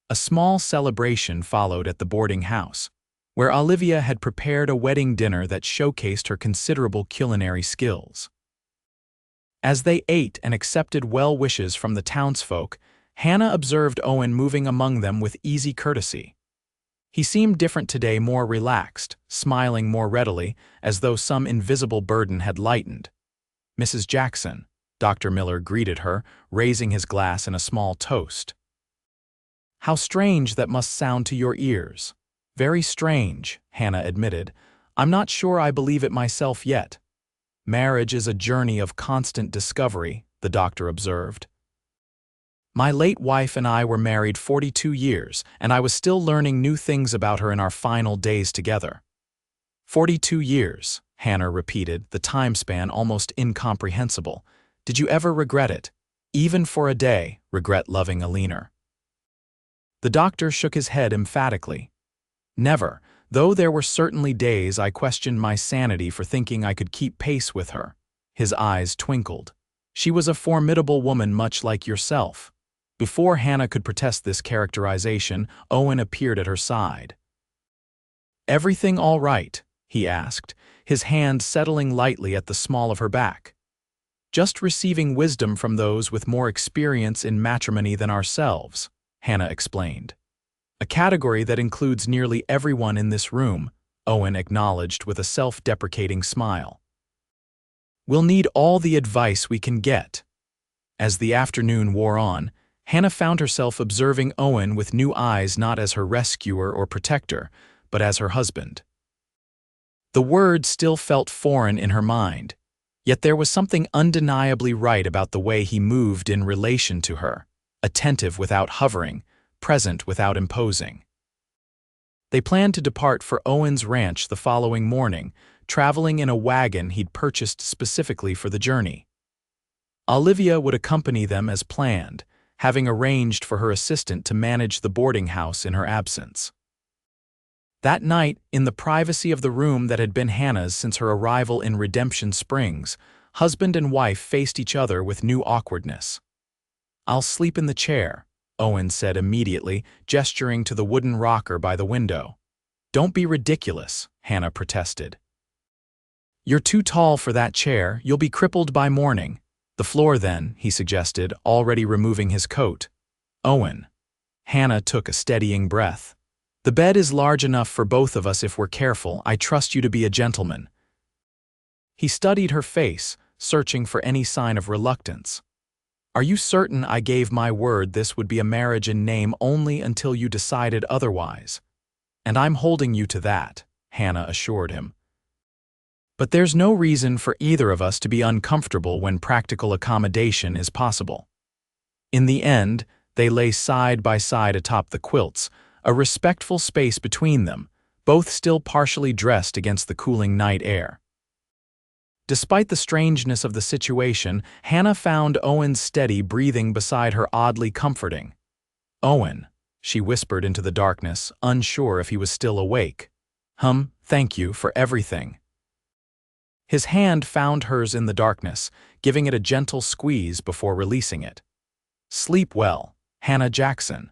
A small celebration followed at the boarding house, where Olivia had prepared a wedding dinner that showcased her considerable culinary skills. As they ate and accepted well wishes from the townsfolk, Hannah observed Owen moving among them with easy courtesy. He seemed different today, more relaxed, smiling more readily, as though some invisible burden had lightened. "Mrs. Jackson," Dr. Miller greeted her, raising his glass in a small toast. "How strange that must sound to your ears." "Very strange," Hannah admitted. "I'm not sure I believe it myself yet." "Marriage is a journey of constant discovery," the doctor observed. "My late wife and I were married 42 years, and I was still learning new things about her in our final days together." 42 years, Hannah repeated, the time span almost incomprehensible. "Did you ever regret it? Even for a day, regret loving Alina?" The doctor shook his head emphatically. "Never, though there were certainly days I questioned my sanity for thinking I could keep pace with her." His eyes twinkled. "She was a formidable woman, much like yourself." Before Hannah could protest this characterization, Owen appeared at her side. "Everything all right?" he asked, his hand settling lightly at the small of her back. "Just receiving wisdom from those with more experience in matrimony than ourselves," Hannah explained. "A category that includes nearly everyone in this room," Owen acknowledged with a self-deprecating smile. "We'll need all the advice we can get." As the afternoon wore on, Hannah found herself observing Owen with new eyes, not as her rescuer or protector, but as her husband. The word still felt foreign in her mind, yet there was something undeniably right about the way he moved in relation to her, attentive without hovering, present without imposing. They planned to depart for Owen's ranch the following morning, traveling in a wagon he'd purchased specifically for the journey. Olivia would accompany them as planned, having arranged for her assistant to manage the boarding house in her absence. That night, in the privacy of the room that had been Hannah's since her arrival in Redemption Springs, husband and wife faced each other with new awkwardness. "I'll sleep in the chair," Owen said immediately, gesturing to the wooden rocker by the window. "Don't be ridiculous," Hannah protested. "You're too tall for that chair, you'll be crippled by morning." "The floor then," he suggested, already removing his coat. "Owen." Hannah took a steadying breath. "The bed is large enough for both of us if we're careful. I trust you to be a gentleman." He studied her face, searching for any sign of reluctance. "Are you certain I gave my word this would be a marriage in name only until you decided otherwise?" "And I'm holding you to that," Hannah assured him. "But there's no reason for either of us to be uncomfortable when practical accommodation is possible." In the end, they lay side by side atop the quilts, a respectful space between them, both still partially dressed against the cooling night air. Despite the strangeness of the situation, Hannah found Owen's steady breathing beside her oddly comforting. "Owen," she whispered into the darkness, unsure if he was still awake. Thank you for everything." His hand found hers in the darkness, giving it a gentle squeeze before releasing it. "Sleep well, Hannah Jackson."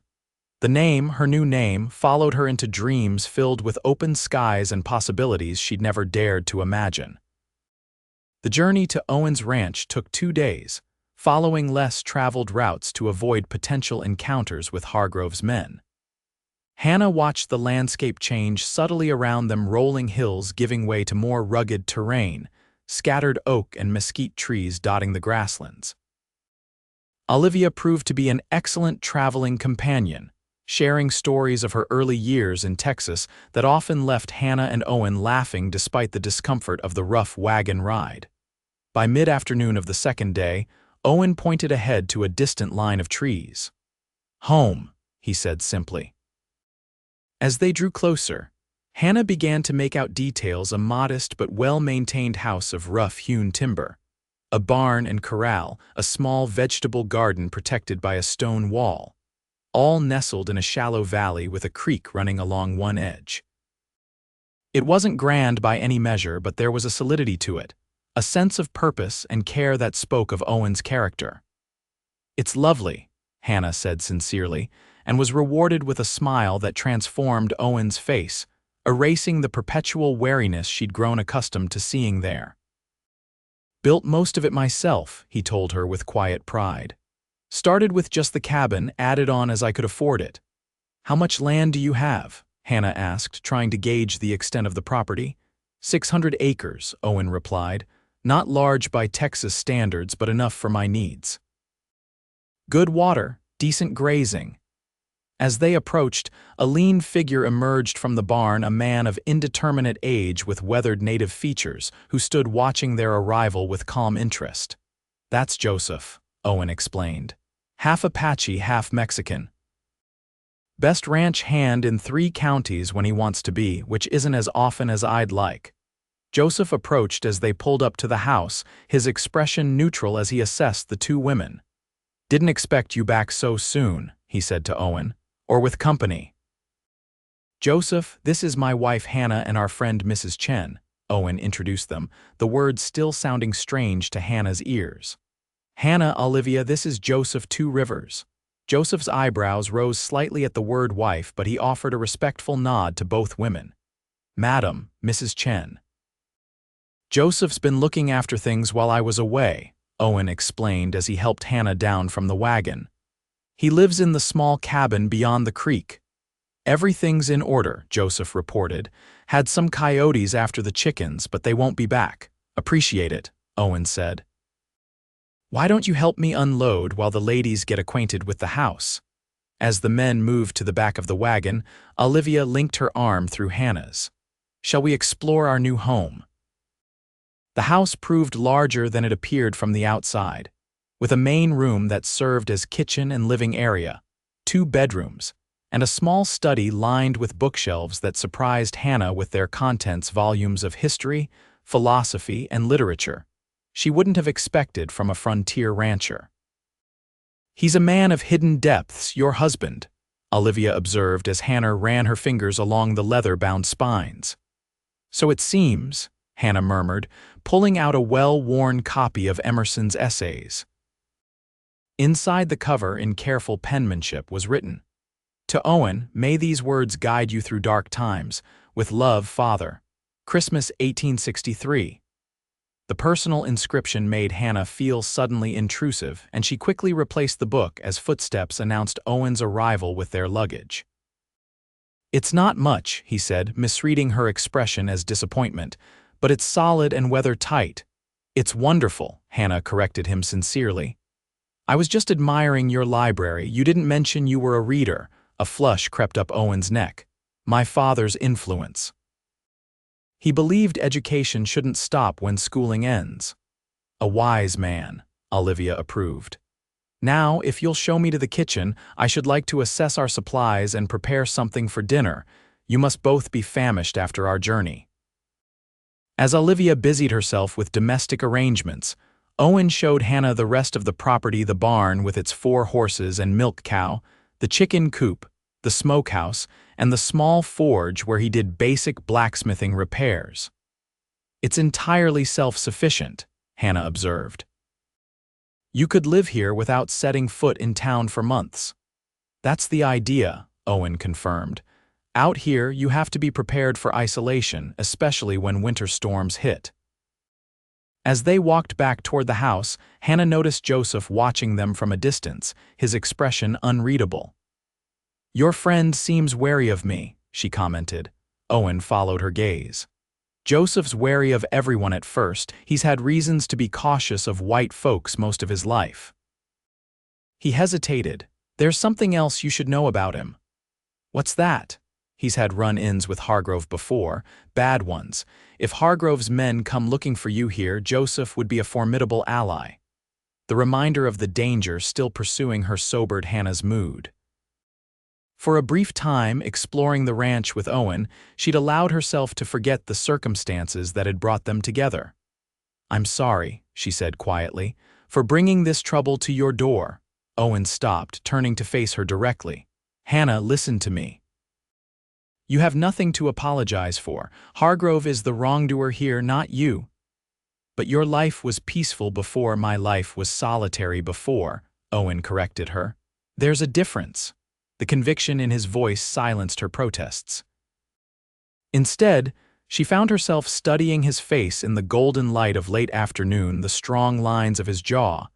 The name, her new name, followed her into dreams filled with open skies and possibilities she'd never dared to imagine. The journey to Owen's ranch took 2 days, following less traveled routes to avoid potential encounters with Hargrove's men. Hannah watched the landscape change subtly around them, rolling hills giving way to more rugged terrain, scattered oak and mesquite trees dotting the grasslands. Olivia proved to be an excellent traveling companion, sharing stories of her early years in Texas that often left Hannah and Owen laughing despite the discomfort of the rough wagon ride. By mid-afternoon of the second day, Owen pointed ahead to a distant line of trees. "Home," he said simply. As they drew closer, Hannah began to make out details: a modest but well-maintained house of rough-hewn timber, a barn and corral, a small vegetable garden protected by a stone wall, all nestled in a shallow valley with a creek running along one edge. It wasn't grand by any measure, but there was a solidity to it, a sense of purpose and care that spoke of Owen's character. "It's lovely," Hannah said sincerely, and was rewarded with a smile that transformed Owen's face, erasing the perpetual wariness she'd grown accustomed to seeing there. "Built most of it myself," he told her with quiet pride. "Started with just the cabin, added on as I could afford it." "How much land do you have?" Hannah asked, trying to gauge the extent of the property. 600 acres, Owen replied. "Not large by Texas standards, but enough for my needs. Good water, decent grazing." As they approached, a lean figure emerged from the barn, a man of indeterminate age with weathered native features, who stood watching their arrival with calm interest. "That's Joseph," Owen explained. "Half Apache, half Mexican. Best ranch hand in 3 counties when he wants to be, which isn't as often as I'd like." Joseph approached as they pulled up to the house, his expression neutral as he assessed the 2 women. "Didn't expect you back so soon," he said to Owen. "Or with company?" "Joseph, this is my wife Hannah and our friend Mrs. Chen," Owen introduced them, the words still sounding strange to Hannah's ears. "Hannah, Olivia, this is Joseph 2 Rivers." Joseph's eyebrows rose slightly at the word wife, but he offered a respectful nod to both women. "Madam, Mrs. Chen." "Joseph's been looking after things while I was away," Owen explained as he helped Hannah down from the wagon. "He lives in the small cabin beyond the creek." "Everything's in order," Joseph reported. "Had some coyotes after the chickens, but they won't be back." "Appreciate it," Owen said. "Why don't you help me unload while the ladies get acquainted with the house?" As the men moved to the back of the wagon, Olivia linked her arm through Hannah's. "Shall we explore our new home?" The house proved larger than it appeared from the outside, with a main room that served as kitchen and living area, 2 bedrooms, and a small study lined with bookshelves that surprised Hannah with their contents: volumes of history, philosophy, and literature she wouldn't have expected from a frontier rancher. "He's a man of hidden depths, your husband," Olivia observed as Hannah ran her fingers along the leather-bound spines. "So it seems," Hannah murmured, pulling out a well-worn copy of Emerson's essays. Inside the cover, in careful penmanship, was written, "To Owen, may these words guide you through dark times. With love, Father. Christmas 1863. The personal inscription made Hannah feel suddenly intrusive, and she quickly replaced the book as footsteps announced Owen's arrival with their luggage. "It's not much," he said, misreading her expression as disappointment, "but it's solid and weather-tight." "It's wonderful," Hannah corrected him sincerely. "I was just admiring your library. You didn't mention you were a reader." A flush crept up Owen's neck. "My father's influence. He believed education shouldn't stop when schooling ends." "A wise man," Olivia approved. "Now, if you'll show me to the kitchen, I should like to assess our supplies and prepare something for dinner. You must both be famished after our journey." As Olivia busied herself with domestic arrangements, Owen showed Hannah the rest of the property: the barn with its 4 horses and milk cow, the chicken coop, the smokehouse, and the small forge where he did basic blacksmithing repairs. "It's entirely self-sufficient," Hannah observed. "You could live here without setting foot in town for months." "That's the idea," Owen confirmed. "Out here, you have to be prepared for isolation, especially when winter storms hit." As they walked back toward the house, Hannah noticed Joseph watching them from a distance, his expression unreadable. "Your friend seems wary of me," she commented. Owen followed her gaze. "Joseph's wary of everyone at first. He's had reasons to be cautious of white folks most of his life." He hesitated. "There's something else you should know about him." "What's that?" "He's had run-ins with Hargrove before, bad ones. If Hargrove's men come looking for you here, Joseph would be a formidable ally." The reminder of the danger still pursuing her sobered Hannah's mood. For a brief time, exploring the ranch with Owen, she'd allowed herself to forget the circumstances that had brought them together. "I'm sorry," she said quietly, "for bringing this trouble to your door." Owen stopped, turning to face her directly. "Hannah, listen to me. You have nothing to apologize for. Hargrove is the wrongdoer here, not you. But your life was peaceful before my life was solitary before," Owen corrected her. "There's a difference." The conviction in his voice silenced her protests. Instead, she found herself studying his face in the golden light of late afternoon, the strong lines of his jaw,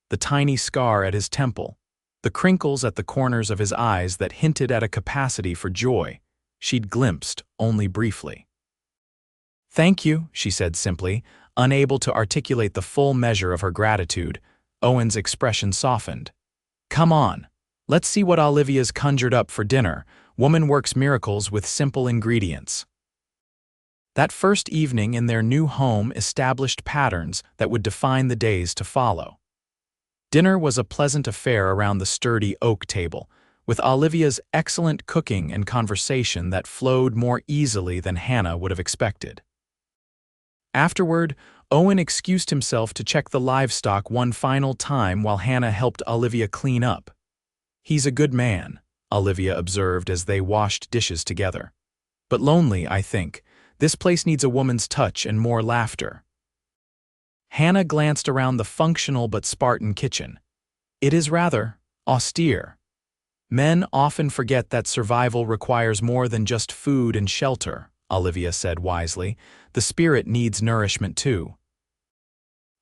the tiny scar at his temple, the crinkles at the corners of his eyes that hinted at a capacity for joy she'd glimpsed only briefly. "Thank you," she said simply, unable to articulate the full measure of her gratitude. Owen's expression softened. "Come on. Let's see what Olivia's conjured up for dinner. Woman works miracles with simple ingredients." That first evening in their new home established patterns that would define the days to follow. Dinner was a pleasant affair around the sturdy oak table, with Olivia's excellent cooking and conversation that flowed more easily than Hannah would have expected. Afterward, Owen excused himself to check the livestock one final time while Hannah helped Olivia clean up. "He's a good man," Olivia observed as they washed dishes together. "But lonely, I think. This place needs a woman's touch and more laughter." Hannah glanced around the functional but Spartan kitchen. "It is rather austere. Men often forget that survival requires more than just food and shelter," Olivia said wisely. "The spirit needs nourishment too."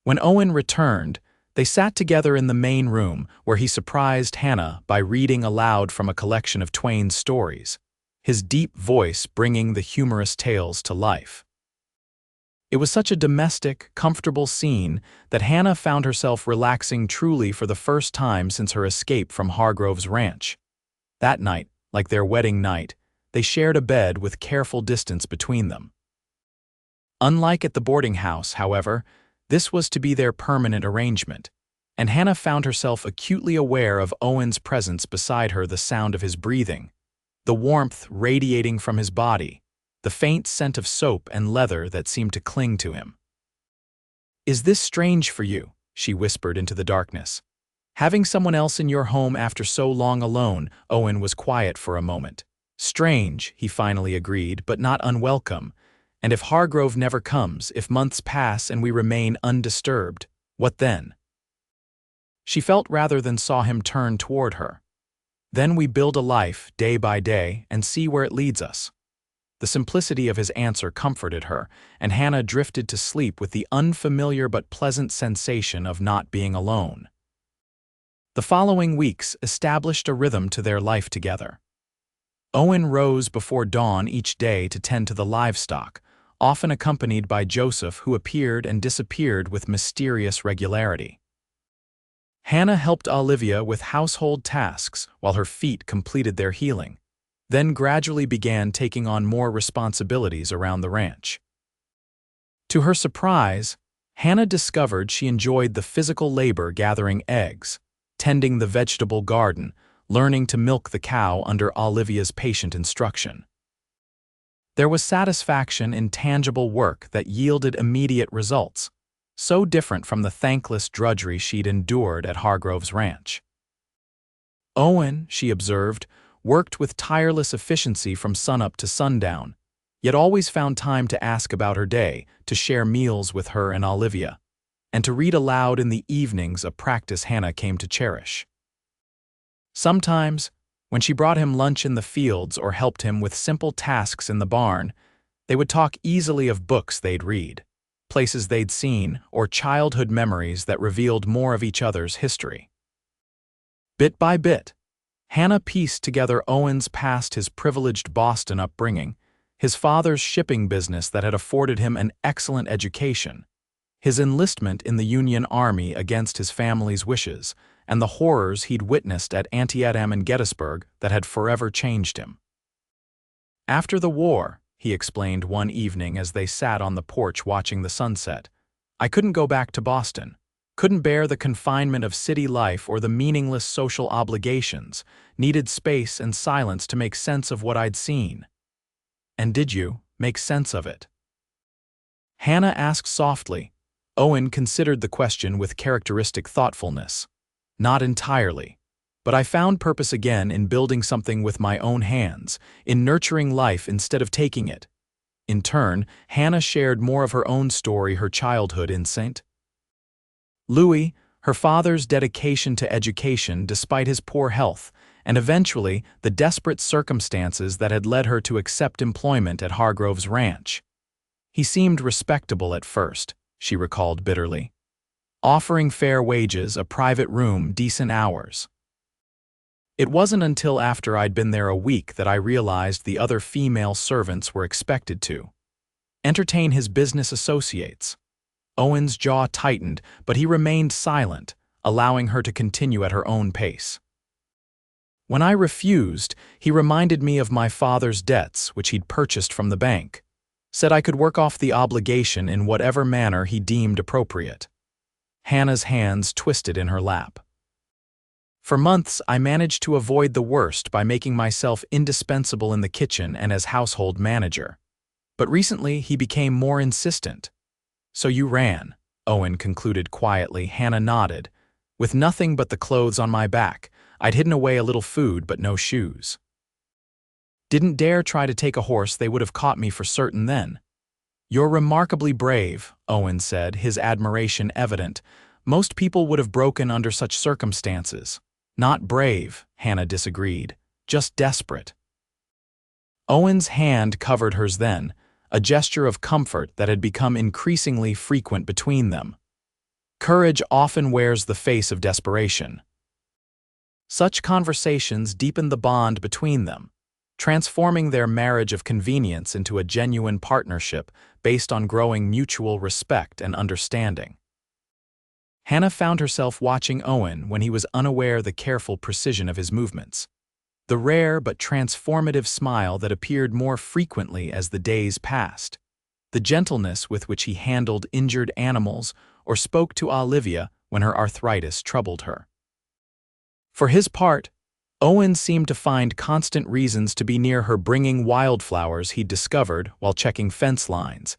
When Owen returned, they sat together in the main room where he surprised Hannah by reading aloud from a collection of Twain's stories, his deep voice bringing the humorous tales to life. It was such a domestic, comfortable scene that Hannah found herself relaxing truly for the first time since her escape from Hargrove's ranch. That night, like their wedding night, they shared a bed with careful distance between them. Unlike at the boarding house, however, this was to be their permanent arrangement, and Hannah found herself acutely aware of Owen's presence beside her, the sound of his breathing, the warmth radiating from his body, the faint scent of soap and leather that seemed to cling to him. "Is this strange for you?" she whispered into the darkness. "Having someone else in your home after so long alone?" Owen was quiet for a moment. "Strange," he finally agreed, "but not unwelcome. And if Hargrove never comes, if months pass and we remain undisturbed, what then?" She felt rather than saw him turn toward her. "Then we build a life, day by day, and see where it leads us." The simplicity of his answer comforted her, and Hannah drifted to sleep with the unfamiliar but pleasant sensation of not being alone. The following weeks established a rhythm to their life together. Owen rose before dawn each day to tend to the livestock, often accompanied by Joseph, who appeared and disappeared with mysterious regularity. Hannah helped Olivia with household tasks while her feet completed their healing, then gradually began taking on more responsibilities around the ranch. To her surprise, Hannah discovered she enjoyed the physical labor gathering eggs, tending the vegetable garden, learning to milk the cow under Olivia's patient instruction. There was satisfaction in tangible work that yielded immediate results, so different from the thankless drudgery she'd endured at Hargrove's ranch. Owen, she observed, worked with tireless efficiency from sunup to sundown, yet always found time to ask about her day, to share meals with her and Olivia, and to read aloud in the evenings, a practice Hannah came to cherish. Sometimes, when she brought him lunch in the fields or helped him with simple tasks in the barn, they would talk easily of books they'd read, places they'd seen, or childhood memories that revealed more of each other's history. Bit by bit, Hannah pieced together Owen's past, his privileged Boston upbringing, his father's shipping business that had afforded him an excellent education, his enlistment in the Union Army against his family's wishes, and the horrors he'd witnessed at Antietam and Gettysburg that had forever changed him. "After the war," he explained one evening as they sat on the porch watching the sunset, "I couldn't go back to Boston. Couldn't bear the confinement of city life or the meaningless social obligations, needed space and silence to make sense of what I'd seen. And did you make sense of it? Hannah asked softly. Owen considered the question with characteristic thoughtfulness. Not entirely. But I found purpose again in building something with my own hands, in nurturing life instead of taking it. In turn, Hannah shared more of her own story, her childhood in St. Louis, her father's dedication to education despite his poor health, and eventually the desperate circumstances that had led her to accept employment at Hargrove's ranch. He seemed respectable at first, she recalled bitterly. Offering fair wages, a private room, decent hours. It wasn't until after I'd been there a week that I realized the other female servants were expected to entertain his business associates. Owen's jaw tightened, but he remained silent, allowing her to continue at her own pace. When I refused, he reminded me of my father's debts, which he'd purchased from the bank. Said I could work off the obligation in whatever manner he deemed appropriate. Hannah's hands twisted in her lap. For months, I managed to avoid the worst by making myself indispensable in the kitchen and as household manager. But recently, he became more insistent. So you ran, Owen concluded quietly. Hannah nodded. With nothing but the clothes on my back, I'd hidden away a little food but no shoes. Didn't dare try to take a horse, they would have caught me for certain then. You're remarkably brave, Owen said, his admiration evident. Most people would have broken under such circumstances. Not brave, Hannah disagreed, just desperate. Owen's hand covered hers then, a gesture of comfort that had become increasingly frequent between them. Courage often wears the face of desperation. Such conversations deepened the bond between them, transforming their marriage of convenience into a genuine partnership based on growing mutual respect and understanding. Hannah found herself watching Owen when he was unaware of the careful precision of his movements, the rare but transformative smile that appeared more frequently as the days passed, the gentleness with which he handled injured animals or spoke to Olivia when her arthritis troubled her. For his part, Owen seemed to find constant reasons to be near her, bringing wildflowers he'd discovered while checking fence lines,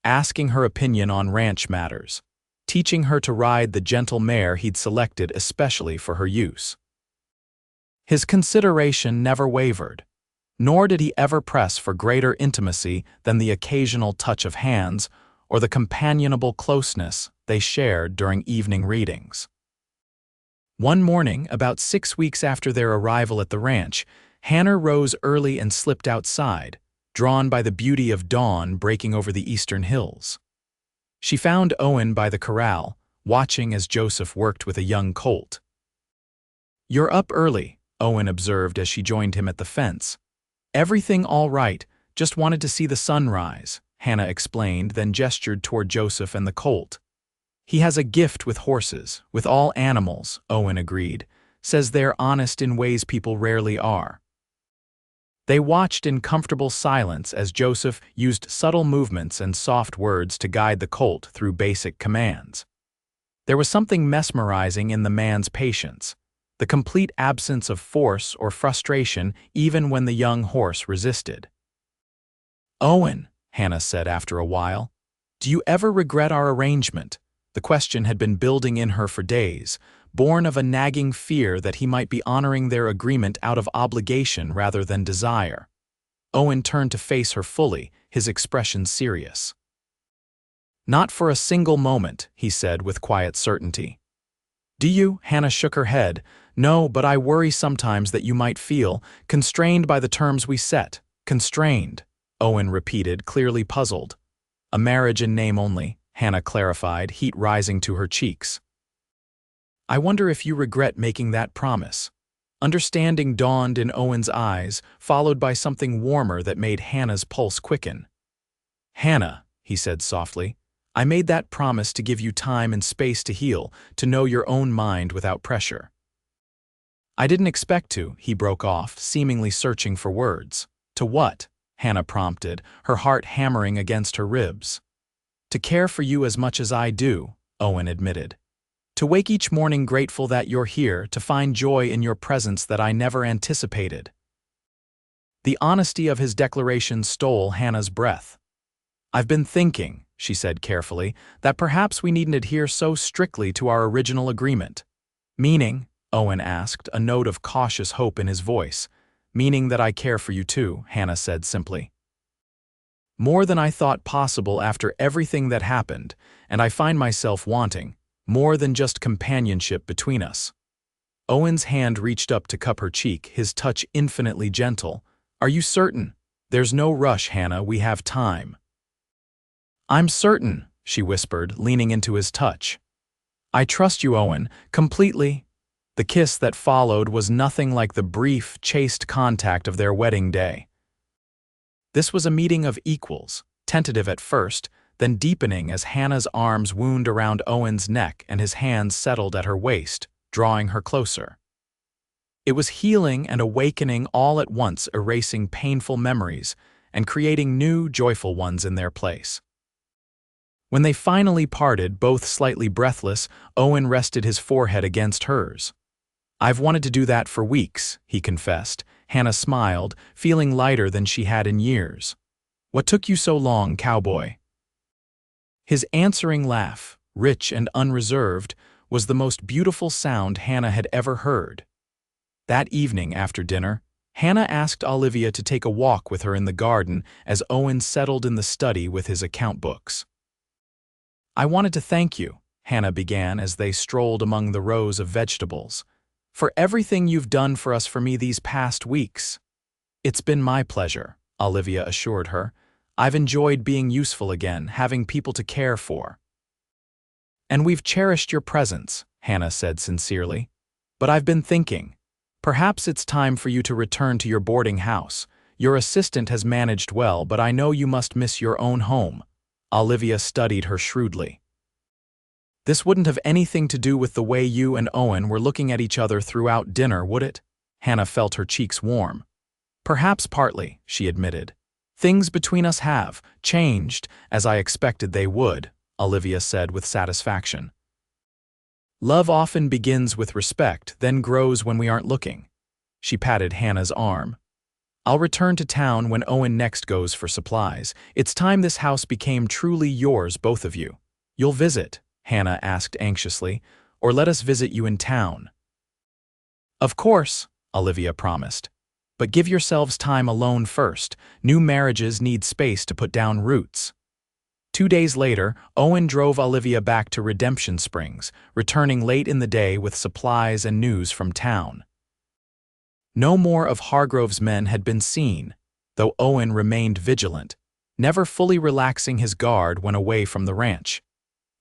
asking her opinion on ranch matters, teaching her to ride the gentle mare he'd selected especially for her use. His consideration never wavered, nor did he ever press for greater intimacy than the occasional touch of hands or the companionable closeness they shared during evening readings. One morning, about 6 weeks after their arrival at the ranch, Hannah rose early and slipped outside, drawn by the beauty of dawn breaking over the eastern hills. She found Owen by the corral, watching as Joseph worked with a young colt. "You're up early," Owen observed as she joined him at the fence. "Everything all right, just wanted to see the sunrise," Hannah explained, then gestured toward Joseph and the colt. "He has a gift with horses, with all animals," Owen agreed, "says they're honest in ways people rarely are." They watched in comfortable silence as Joseph used subtle movements and soft words to guide the colt through basic commands. There was something mesmerizing in the man's patience, the complete absence of force or frustration even when the young horse resisted. "Owen," Hannah said after a while, "do you ever regret our arrangement?" The question had been building in her for days, born of a nagging fear that he might be honoring their agreement out of obligation rather than desire. Owen turned to face her fully, his expression serious. "Not for a single moment," he said with quiet certainty. "Do you?" Hannah shook her head. "No, but I worry sometimes that you might feel constrained by the terms we set." "Constrained," Owen repeated, clearly puzzled. "A marriage in name only," Hannah clarified, heat rising to her cheeks. "I wonder if you regret making that promise." Understanding dawned in Owen's eyes, followed by something warmer that made Hannah's pulse quicken. "Hannah," he said softly, "I made that promise to give you time and space to heal, to know your own mind without pressure." "I didn't expect to," he broke off, seemingly searching for words. "To what?" Hannah prompted, her heart hammering against her ribs. "To care for you as much as I do," Owen admitted. To wake each morning grateful that you're here, to find joy in your presence that I never anticipated." The honesty of his declaration stole Hannah's breath. "I've been thinking," she said carefully, "that perhaps we needn't adhere so strictly to our original agreement." "Meaning?" Owen asked, a note of cautious hope in his voice. "Meaning that I care for you too," Hannah said simply. "More than I thought possible after everything that happened, and I find myself wanting more than just companionship between us." Owen's hand reached up to cup her cheek, his touch infinitely gentle. "Are you certain?" "There's no rush, Hannah, we have time." "I'm certain," she whispered, leaning into his touch. "I trust you, Owen, completely." The kiss that followed was nothing like the brief, chaste contact of their wedding day. This was a meeting of equals, tentative at first, then deepening as Hannah's arms wound around Owen's neck and his hands settled at her waist, drawing her closer. It was healing and awakening all at once, erasing painful memories and creating new, joyful ones in their place. When they finally parted, both slightly breathless, Owen rested his forehead against hers. "I've wanted to do that for weeks," he confessed. Hannah smiled, feeling lighter than she had in years. "What took you so long, Cowboy?" His answering laugh, rich and unreserved, was the most beautiful sound Hannah had ever heard. That evening after dinner, Hannah asked Olivia to take a walk with her in the garden as Owen settled in the study with his account books. "I wanted to thank you," Hannah began as they strolled among the rows of vegetables, "for everything you've done for us, for me these past weeks." "It's been my pleasure," Olivia assured her. "I've enjoyed being useful again, having people to care for." "And we've cherished your presence," Hannah said sincerely. "But I've been thinking, perhaps it's time for you to return to your boarding house. Your assistant has managed well, but I know you must miss your own home." Olivia studied her shrewdly. "This wouldn't have anything to do with the way you and Owen were looking at each other throughout dinner, would it?" Hannah felt her cheeks warm. "Perhaps partly," she admitted. "Things between us have changed, as I expected they would," Olivia said with satisfaction. "Love often begins with respect, then grows when we aren't looking." She patted Hannah's arm. "I'll return to town when Owen next goes for supplies. It's time this house became truly yours, both of you." "You'll visit?" Hannah asked anxiously, "or let us visit you in town?" "Of course," Olivia promised. "But give yourselves time alone first. New marriages need space to put down roots." 2 days later, Owen drove Olivia back to Redemption Springs, returning late in the day with supplies and news from town. No more of Hargrove's men had been seen, though Owen remained vigilant, never fully relaxing his guard when away from the ranch.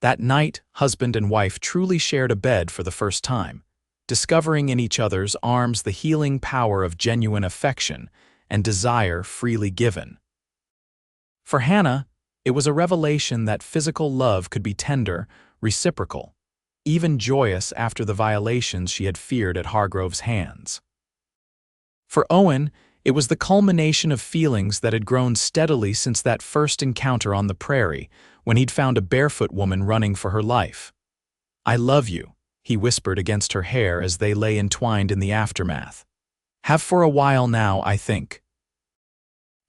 That night, husband and wife truly shared a bed for the first time, discovering in each other's arms the healing power of genuine affection and desire freely given. For Hannah, it was a revelation that physical love could be tender, reciprocal, even joyous after the violations she had feared at Hargrove's hands. For Owen, it was the culmination of feelings that had grown steadily since that first encounter on the prairie, when he'd found a barefoot woman running for her life. "I love you," he whispered against her hair as they lay entwined in the aftermath. "Have for a while now, I think."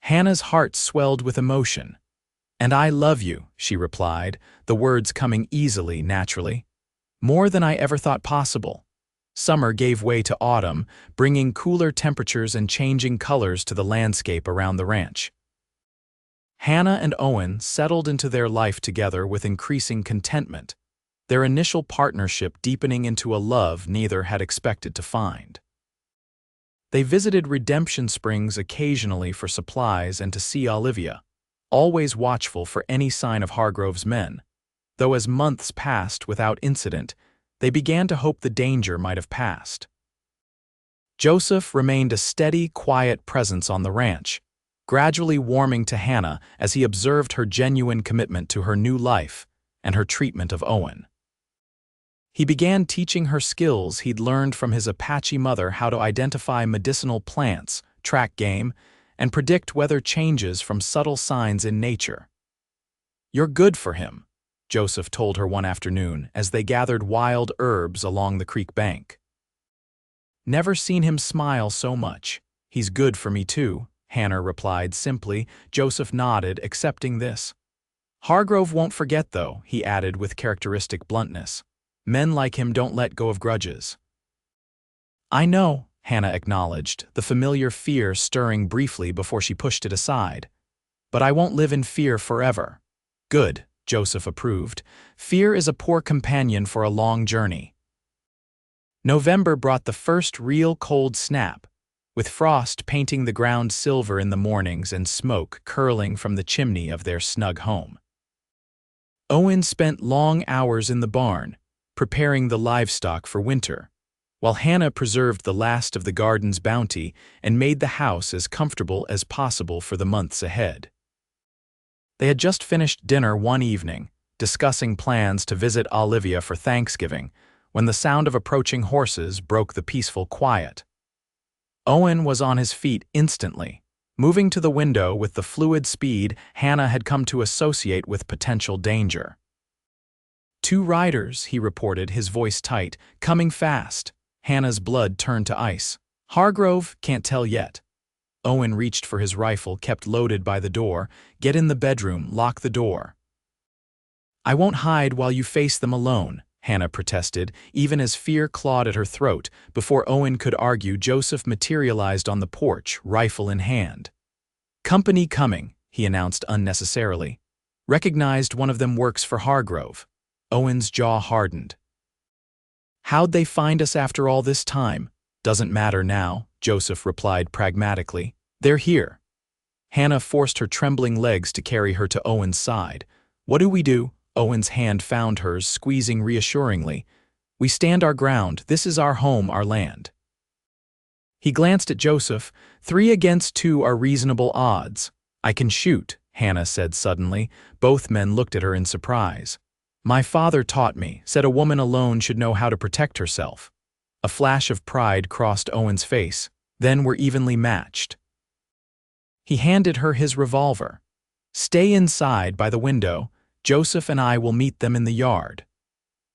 Hannah's heart swelled with emotion. "And I love you," she replied, the words coming easily, naturally. "More than I ever thought possible." Summer gave way to autumn, bringing cooler temperatures and changing colors to the landscape around the ranch. Hannah and Owen settled into their life together with increasing contentment, their initial partnership deepening into a love neither had expected to find. They visited Redemption Springs occasionally for supplies and to see Olivia, always watchful for any sign of Hargrove's men, though as months passed without incident, they began to hope the danger might have passed. Joseph remained a steady, quiet presence on the ranch, gradually warming to Hannah as he observed her genuine commitment to her new life and her treatment of Owen. He began teaching her skills he'd learned from his Apache mother, how to identify medicinal plants, track game, and predict weather changes from subtle signs in nature. "You're good for him," Joseph told her one afternoon as they gathered wild herbs along the creek bank. Never seen him smile so much. He's good for me too, Hannah replied simply. Joseph nodded, accepting this. Hargrove won't forget though, he added with characteristic bluntness. Men like him don't let go of grudges. I know, Hannah acknowledged, the familiar fear stirring briefly before she pushed it aside. But I won't live in fear forever. Good, Joseph approved. Fear is a poor companion for a long journey. November brought the first real cold snap, with frost painting the ground silver in the mornings and smoke curling from the chimney of their snug home. Owen spent long hours in the barn, preparing the livestock for winter, while Hannah preserved the last of the garden's bounty and made the house as comfortable as possible for the months ahead. They had just finished dinner one evening, discussing plans to visit Olivia for Thanksgiving, when the sound of approaching horses broke the peaceful quiet. Owen was on his feet instantly, moving to the window with the fluid speed Hannah had come to associate with potential danger. 2 riders, he reported, his voice tight, coming fast. Hannah's blood turned to ice. Hargrove, can't tell yet. Owen reached for his rifle, kept loaded by the door. Get in the bedroom, lock the door. I won't hide while you face them alone, Hannah protested, even as fear clawed at her throat. Before Owen could argue, Joseph materialized on the porch, rifle in hand. Company coming, he announced unnecessarily. Recognized one of them works for Hargrove. Owen's jaw hardened. How'd they find us after all this time? Doesn't matter now, Joseph replied pragmatically. They're here. Hannah forced her trembling legs to carry her to Owen's side. What do we do? Owen's hand found hers, squeezing reassuringly. We stand our ground. This is our home, our land. He glanced at Joseph. 3 against 2 are reasonable odds. I can shoot, Hannah said suddenly. Both men looked at her in surprise. My father taught me, said a woman alone should know how to protect herself. A flash of pride crossed Owen's face. Then we're evenly matched. He handed her his revolver. Stay inside by the window. Joseph and I will meet them in the yard.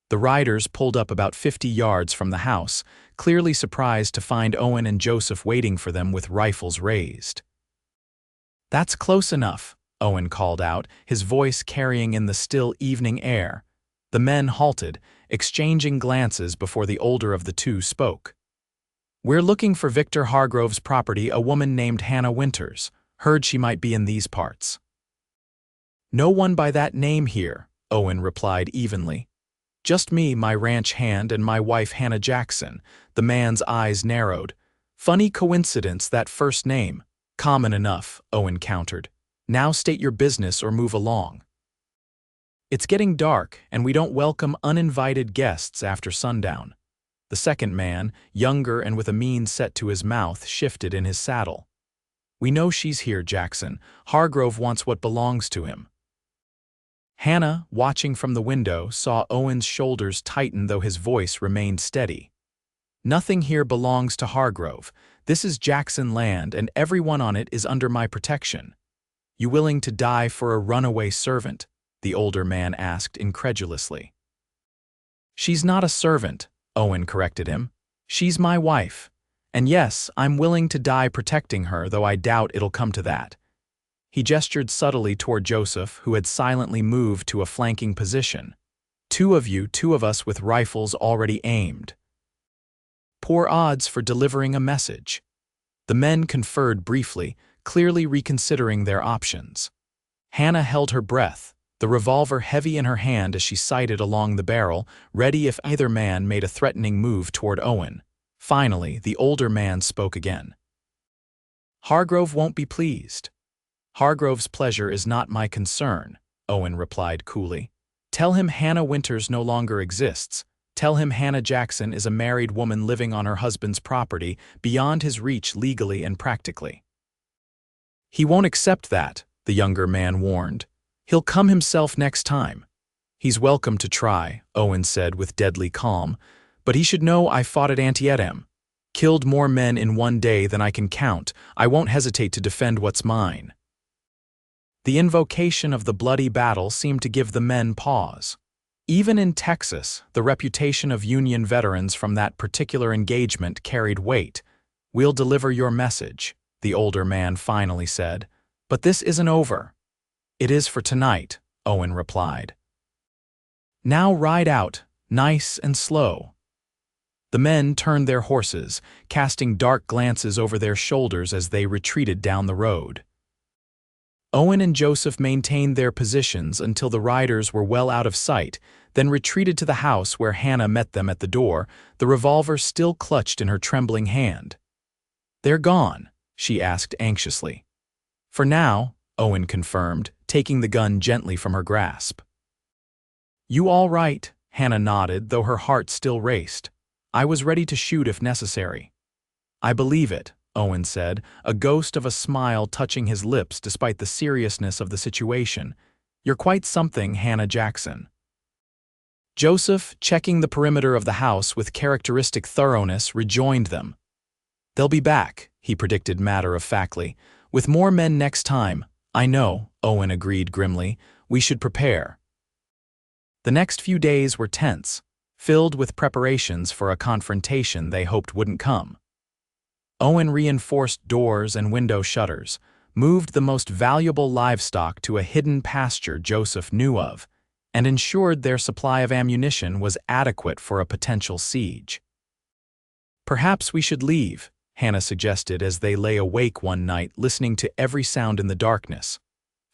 The riders pulled up about 50 yards from the house, clearly surprised to find Owen and Joseph waiting for them with rifles raised. That's close enough, Owen called out, his voice carrying in the still evening air. The men halted, exchanging glances before the older of the 2 spoke. We're looking for Victor Hargrove's property, a woman named Hannah Winters. Heard she might be in these parts. No one by that name here, Owen replied evenly. Just me, my ranch hand, and my wife Hannah Jackson. The man's eyes narrowed. Funny coincidence, that first name. Common enough, Owen countered. Now state your business or move along. It's getting dark, and we don't welcome uninvited guests after sundown. The second man, younger and with a mean set to his mouth, shifted in his saddle. We know she's here, Jackson. Hargrove wants what belongs to him. Hannah, watching from the window, saw Owen's shoulders tighten, though his voice remained steady. Nothing here belongs to Hargrove. This is Jackson land, and everyone on it is under my protection. You willing to die for a runaway servant? The older man asked incredulously. She's not a servant, Owen corrected him. She's my wife. And yes, I'm willing to die protecting her, though I doubt it'll come to that. He gestured subtly toward Joseph, who had silently moved to a flanking position. 2 of you, 2 of us with rifles already aimed. Poor odds for delivering a message. The men conferred briefly, clearly reconsidering their options. Hannah held her breath, the revolver heavy in her hand as she sighted along the barrel, ready if either man made a threatening move toward Owen. Finally, the older man spoke again. Hargrove won't be pleased. Hargrove's pleasure is not my concern, Owen replied coolly. Tell him Hannah Winters no longer exists. Tell him Hannah Jackson is a married woman living on her husband's property, beyond his reach legally and practically. He won't accept that, the younger man warned. He'll come himself next time. He's welcome to try, Owen said with deadly calm, but he should know I fought at Antietam. Killed more men in one day than I can count. I won't hesitate to defend what's mine. The invocation of the bloody battle seemed to give the men pause. Even in Texas, the reputation of Union veterans from that particular engagement carried weight. "We'll deliver your message," the older man finally said. "But this isn't over." "It is for tonight," Owen replied. "Now ride out, nice and slow." The men turned their horses, casting dark glances over their shoulders as they retreated down the road. Owen and Joseph maintained their positions until the riders were well out of sight, then retreated to the house where Hannah met them at the door, the revolver still clutched in her trembling hand. "They're gone?" she asked anxiously. "For now," Owen confirmed, taking the gun gently from her grasp. "You all right?" Hannah nodded, though her heart still raced. "I was ready to shoot if necessary." "I believe it," Owen said, a ghost of a smile touching his lips despite the seriousness of the situation. "You're quite something, Hannah Jackson." Joseph, checking the perimeter of the house with characteristic thoroughness, rejoined them. "They'll be back," he predicted matter-of-factly. "With more men next time." "I know," Owen agreed grimly. "We should prepare." The next few days were tense, filled with preparations for a confrontation they hoped wouldn't come. Owen reinforced doors and window shutters, moved the most valuable livestock to a hidden pasture Joseph knew of, and ensured their supply of ammunition was adequate for a potential siege. "Perhaps we should leave," Hannah suggested as they lay awake one night listening to every sound in the darkness.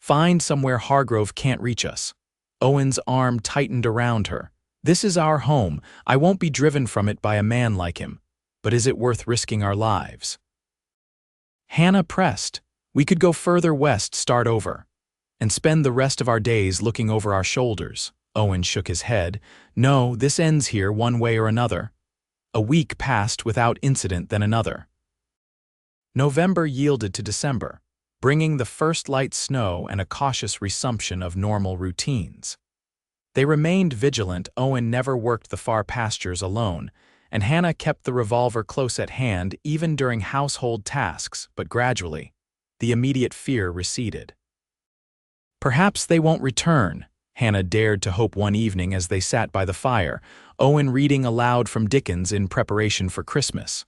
"Find somewhere Hargrove can't reach us." Owen's arm tightened around her. "This is our home. I won't be driven from it by a man like him. But is it worth risking our lives?" Hannah pressed. "We could go further west, start over, and spend the rest of our days looking over our shoulders." Owen shook his head. "No, this ends here one way or another." A week passed without incident, then another. November yielded to December, bringing the first light snow and a cautious resumption of normal routines. They remained vigilant. Owen never worked the far pastures alone, and Hannah kept the revolver close at hand even during household tasks, but gradually, the immediate fear receded. "Perhaps they won't return," Hannah dared to hope one evening as they sat by the fire, Owen reading aloud from Dickens in preparation for Christmas.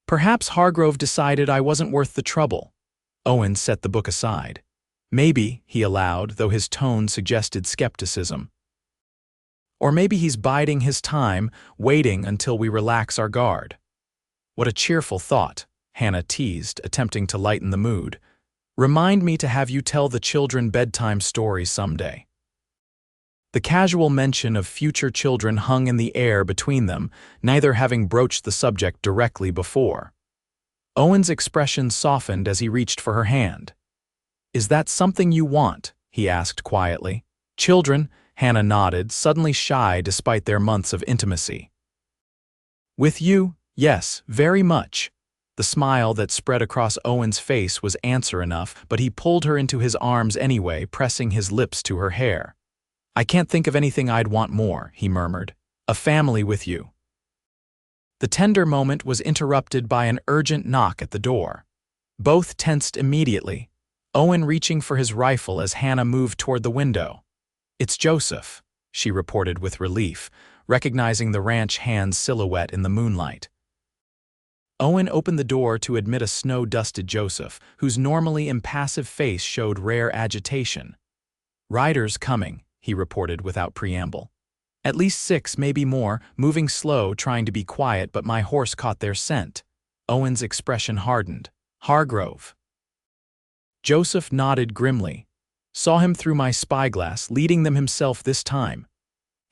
"Perhaps Hargrove decided I wasn't worth the trouble." Owen set the book aside. "Maybe," he allowed, though his tone suggested skepticism. "Or maybe he's biding his time, waiting until we relax our guard." "What a cheerful thought," Hannah teased, attempting to lighten the mood. "Remind me to have you tell the children bedtime stories someday." The casual mention of future children hung in the air between them, neither having broached the subject directly before. Owen's expression softened as he reached for her hand. "Is that something you want?" he asked quietly. "Children?" Hannah nodded, suddenly shy despite their months of intimacy. "With you, yes, very much." The smile that spread across Owen's face was answer enough, but he pulled her into his arms anyway, pressing his lips to her hair. "I can't think of anything I'd want more," he murmured. "A family with you." The tender moment was interrupted by an urgent knock at the door. Both tensed immediately, Owen reaching for his rifle as Hannah moved toward the window. "It's Joseph," she reported with relief, recognizing the ranch hand's silhouette in the moonlight. Owen opened the door to admit a snow-dusted Joseph, whose normally impassive face showed rare agitation. "Riders coming," he reported without preamble. "At least 6, maybe more, moving slow, trying to be quiet, but my horse caught their scent." Owen's expression hardened. "Hargrove." Joseph nodded grimly. "Saw him through my spyglass, leading them himself this time."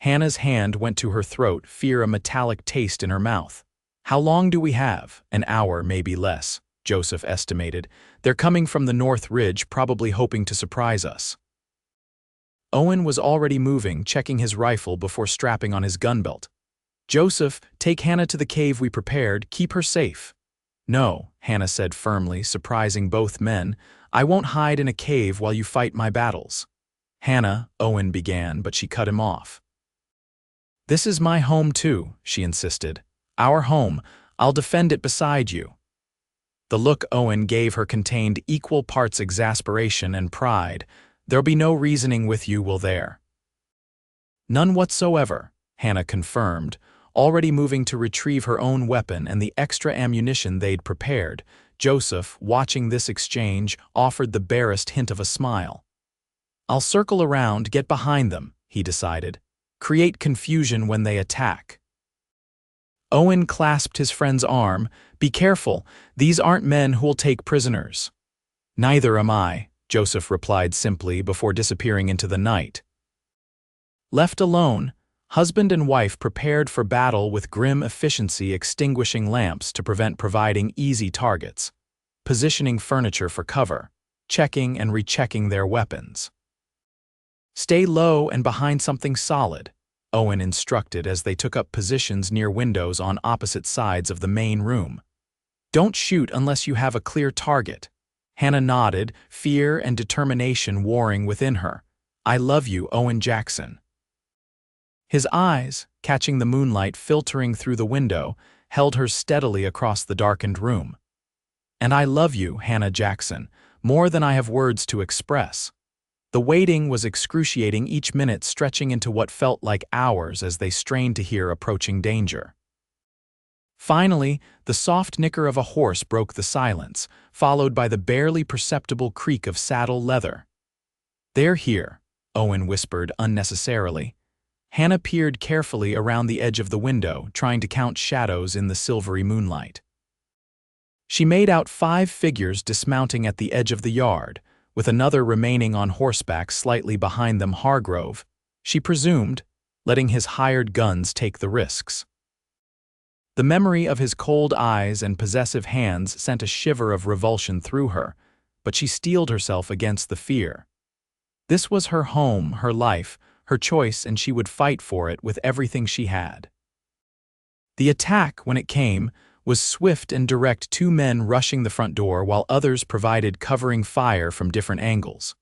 Hannah's hand went to her throat, fear a metallic taste in her mouth. "How long do we have?" "An hour, maybe less," Joseph estimated. "They're coming from the North Ridge, probably hoping to surprise us." Owen was already moving, checking his rifle before strapping on his gun belt. "Joseph, take Hannah to the cave we prepared. Keep her safe." "No," Hannah said firmly, surprising both men. "I won't hide in a cave while you fight my battles." "Hannah," Owen began, but she cut him off. "This is my home too," she insisted. "Our home. I'll defend it beside you." The look Owen gave her contained equal parts exasperation and pride. "There'll be no reasoning with you, will there?" "None whatsoever," Hannah confirmed, already moving to retrieve her own weapon and the extra ammunition they'd prepared. Joseph, watching this exchange, offered the barest hint of a smile. "I'll circle around, get behind them," he decided. "Create confusion when they attack." Owen clasped his friend's arm. "Be careful, these aren't men who'll take prisoners." "Neither am I," Joseph replied simply before disappearing into the night. Left alone, husband and wife prepared for battle with grim efficiency, extinguishing lamps to prevent providing easy targets, positioning furniture for cover, checking and rechecking their weapons. "Stay low and behind something solid," Owen instructed as they took up positions near windows on opposite sides of the main room. "Don't shoot unless you have a clear target." Hannah nodded, fear and determination warring within her. "I love you, Owen Jackson." His eyes, catching the moonlight filtering through the window, held her steadily across the darkened room. "And I love you, Hannah Jackson, more than I have words to express." The waiting was excruciating, each minute stretching into what felt like hours as they strained to hear approaching danger. Finally, the soft nicker of a horse broke the silence, followed by the barely perceptible creak of saddle leather. "They're here," Owen whispered unnecessarily. Hannah peered carefully around the edge of the window, trying to count shadows in the silvery moonlight. She made out 5 figures dismounting at the edge of the yard, with another remaining on horseback slightly behind them. Hargrove, she presumed, letting his hired guns take the risks. The memory of his cold eyes and possessive hands sent a shiver of revulsion through her, but she steeled herself against the fear. This was her home, her life, her choice, and she would fight for it with everything she had. The attack, when it came, was swift and direct, 2 men rushing the front door while others provided covering fire from different angles.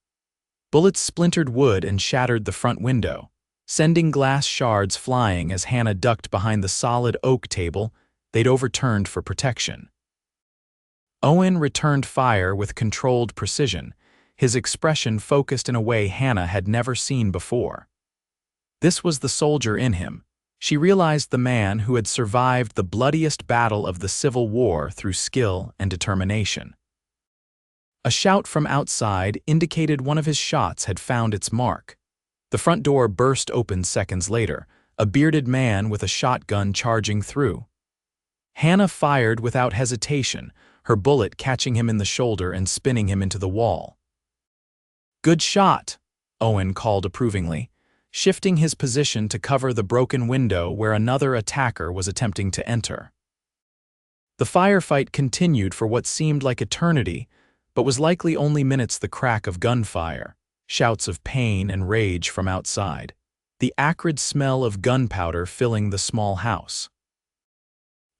Bullets splintered wood and shattered the front window, sending glass shards flying as Hannah ducked behind the solid oak table they'd overturned for protection. Owen returned fire with controlled precision, his expression focused in a way Hannah had never seen before. This was the soldier in him. She realized the man who had survived the bloodiest battle of the Civil War through skill and determination. A shout from outside indicated one of his shots had found its mark. The front door burst open seconds later, a bearded man with a shotgun charging through. Hannah fired without hesitation, her bullet catching him in the shoulder and spinning him into the wall. "Good shot," Owen called approvingly, shifting his position to cover the broken window where another attacker was attempting to enter. The firefight continued for what seemed like eternity, but was likely only minutes. The crack of gunfire, shouts of pain and rage from outside, the acrid smell of gunpowder filling the small house.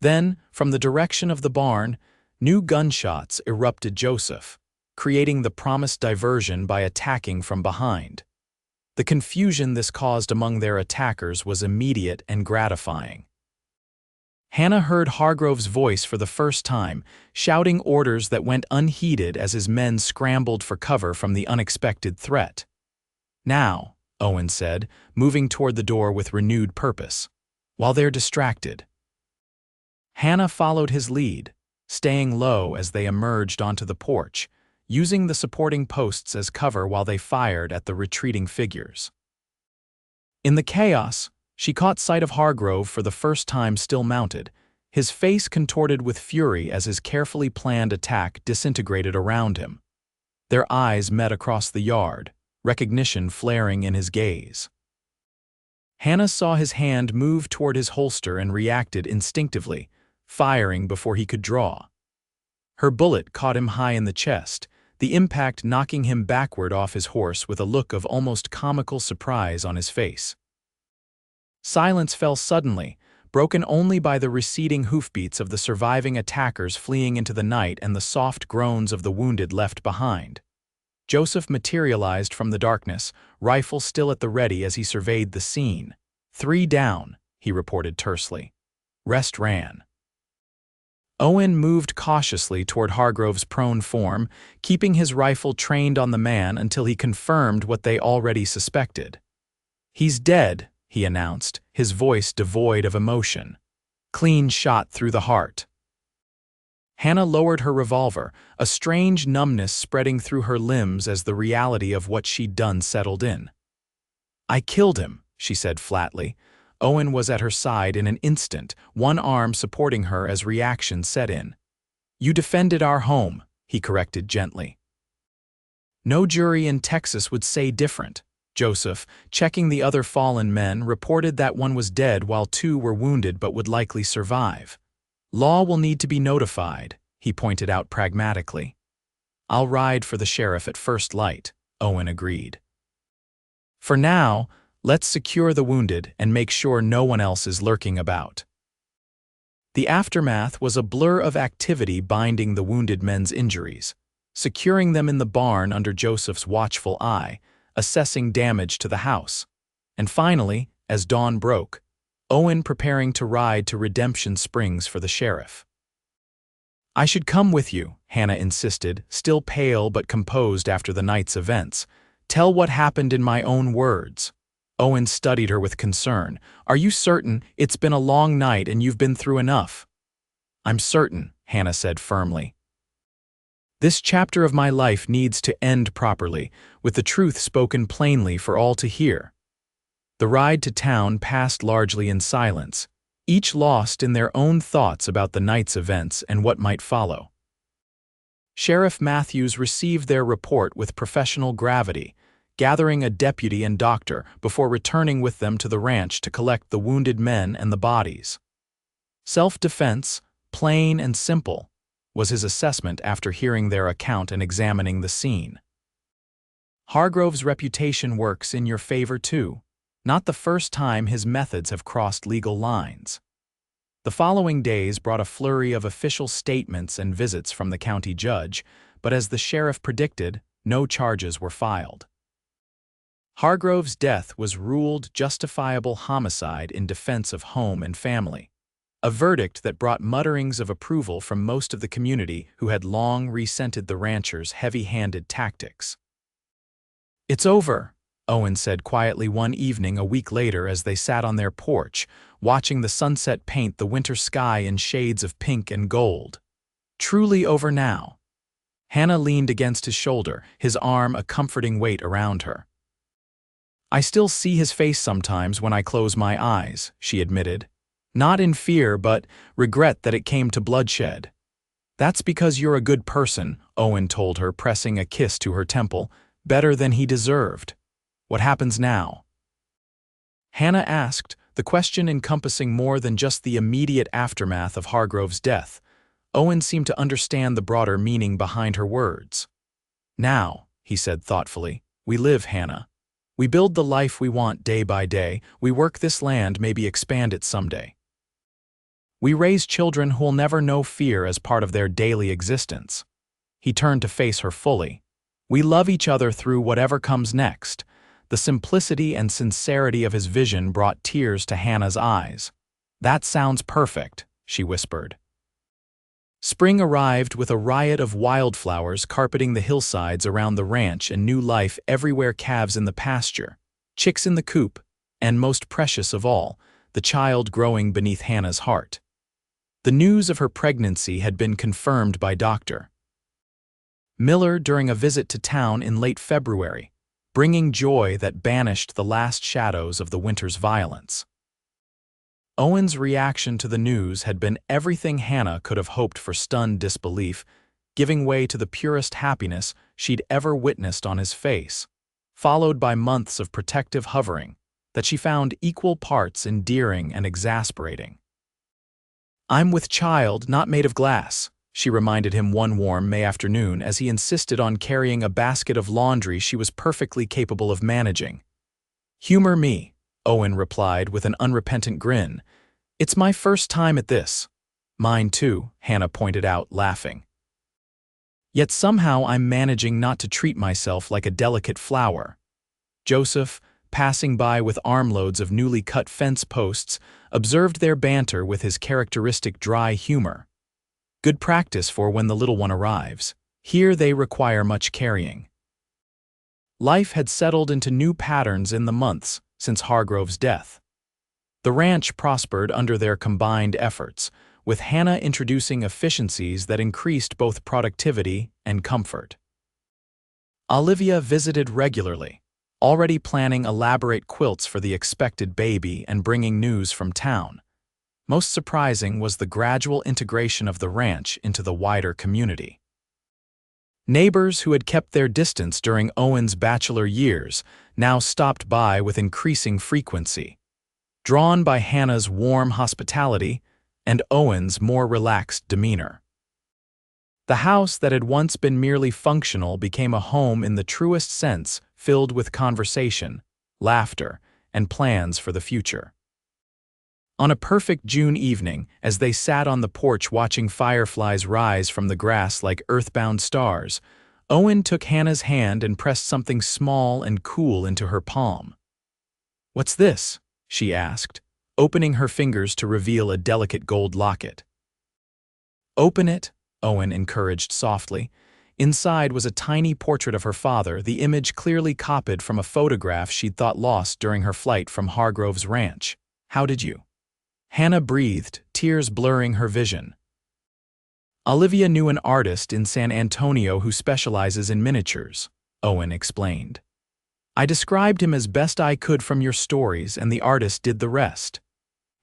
Then, from the direction of the barn, new gunshots erupted. Joseph, creating the promised diversion by attacking from behind. The confusion this caused among their attackers was immediate and gratifying. Hannah heard Hargrove's voice for the first time, shouting orders that went unheeded as his men scrambled for cover from the unexpected threat. "Now," Owen said, moving toward the door with renewed purpose, "while they're distracted." Hannah followed his lead, staying low as they emerged onto the porch, using the supporting posts as cover while they fired at the retreating figures. In the chaos, she caught sight of Hargrove for the first time, still mounted, his face contorted with fury as his carefully planned attack disintegrated around him. Their eyes met across the yard, recognition flaring in his gaze. Hannah saw his hand move toward his holster and reacted instinctively, firing before he could draw. Her bullet caught him high in the chest, the impact knocking him backward off his horse with a look of almost comical surprise on his face. Silence fell suddenly, broken only by the receding hoofbeats of the surviving attackers fleeing into the night and the soft groans of the wounded left behind. Joseph materialized from the darkness, rifle still at the ready as he surveyed the scene. "3 down," he reported tersely. "Rest ran." Owen moved cautiously toward Hargrove's prone form, keeping his rifle trained on the man until he confirmed what they already suspected. "He's dead," he announced, his voice devoid of emotion. "Clean shot through the heart." Hannah lowered her revolver, a strange numbness spreading through her limbs as the reality of what she'd done settled in. "I killed him," she said flatly. Owen was at her side in an instant, one arm supporting her as reaction set in. "You defended our home," he corrected gently. "No jury in Texas would say different." Joseph, checking the other fallen men, reported that one was dead while two were wounded but would likely survive. "Law will need to be notified," he pointed out pragmatically. "I'll ride for the sheriff at first light," Owen agreed. "For now, let's secure the wounded and make sure no one else is lurking about." The aftermath was a blur of activity binding the wounded men's injuries, securing them in the barn under Joseph's watchful eye, assessing damage to the house, and finally, as dawn broke, Owen preparing to ride to Redemption Springs for the sheriff. "I should come with you," Hannah insisted, still pale but composed after the night's events. "Tell what happened in my own words." Owen studied her with concern. "Are you certain? It's been a long night and you've been through enough." "I'm certain," Hannah said firmly. "This chapter of my life needs to end properly, with the truth spoken plainly for all to hear." The ride to town passed largely in silence, each lost in their own thoughts about the night's events and what might follow. Sheriff Matthews received their report with professional gravity, gathering a deputy and doctor before returning with them to the ranch to collect the wounded men and the bodies. "Self-defense, plain and simple," was his assessment after hearing their account and examining the scene. "Hargrove's reputation works in your favor too. Not the first time his methods have crossed legal lines." The following days brought a flurry of official statements and visits from the county judge, but as the sheriff predicted, no charges were filed. Hargrove's death was ruled justifiable homicide in defense of home and family, a verdict that brought mutterings of approval from most of the community who had long resented the rancher's heavy-handed tactics. "It's over," Owen said quietly one evening a week later as they sat on their porch, watching the sunset paint the winter sky in shades of pink and gold. "Truly over now." Hannah leaned against his shoulder, his arm a comforting weight around her. "I still see his face sometimes when I close my eyes," she admitted. "Not in fear, but regret that it came to bloodshed." "That's because you're a good person," Owen told her, pressing a kiss to her temple, "better than he deserved. What happens now?" Hannah asked, the question encompassing more than just the immediate aftermath of Hargrove's death. Owen seemed to understand the broader meaning behind her words. "Now," he said thoughtfully, "we live, Hannah. We build the life we want day by day. We work this land, maybe expand it someday. We raise children who'll never know fear as part of their daily existence." He turned to face her fully. "We love each other through whatever comes next." The simplicity and sincerity of his vision brought tears to Hannah's eyes. "That sounds perfect," she whispered. Spring arrived with a riot of wildflowers carpeting the hillsides around the ranch and new life everywhere, calves in the pasture, chicks in the coop, and most precious of all, the child growing beneath Hannah's heart. The news of her pregnancy had been confirmed by Dr. Miller during a visit to town in late February, bringing joy that banished the last shadows of the winter's violence. Owen's reaction to the news had been everything Hannah could have hoped for: stunned disbelief, giving way to the purest happiness she'd ever witnessed on his face, followed by months of protective hovering that she found equal parts endearing and exasperating. "I'm with child, not made of glass," she reminded him one warm May afternoon as he insisted on carrying a basket of laundry she was perfectly capable of managing. "Humor me," Owen replied with an unrepentant grin. "It's my first time at this." "Mine too," Hannah pointed out, laughing. "Yet somehow I'm managing not to treat myself like a delicate flower." Joseph, passing by with armloads of newly cut fence posts, observed their banter with his characteristic dry humor. Good practice for when the little one arrives. Here they require much carrying. Life had settled into new patterns in the months since Hargrove's death. The ranch prospered under their combined efforts, with Hannah introducing efficiencies that increased both productivity and comfort. Olivia visited regularly, already planning elaborate quilts for the expected baby and bringing news from town. Most surprising was the gradual integration of the ranch into the wider community. Neighbors who had kept their distance during Owen's bachelor years now stopped by with increasing frequency, drawn by Hannah's warm hospitality and Owen's more relaxed demeanor. The house that had once been merely functional became a home in the truest sense, filled with conversation, laughter, and plans for the future. On a perfect June evening, as they sat on the porch watching fireflies rise from the grass like earthbound stars, Owen took Hannah's hand and pressed something small and cool into her palm. "What's this?" she asked, opening her fingers to reveal a delicate gold locket. "Open it," Owen encouraged softly. Inside was a tiny portrait of her father, the image clearly copied from a photograph she'd thought lost during her flight from Hargrove's ranch. "How did you?" Hannah breathed, tears blurring her vision. "Olivia knew an artist in San Antonio who specializes in miniatures," Owen explained. "I described him as best I could from your stories, and the artist did the rest."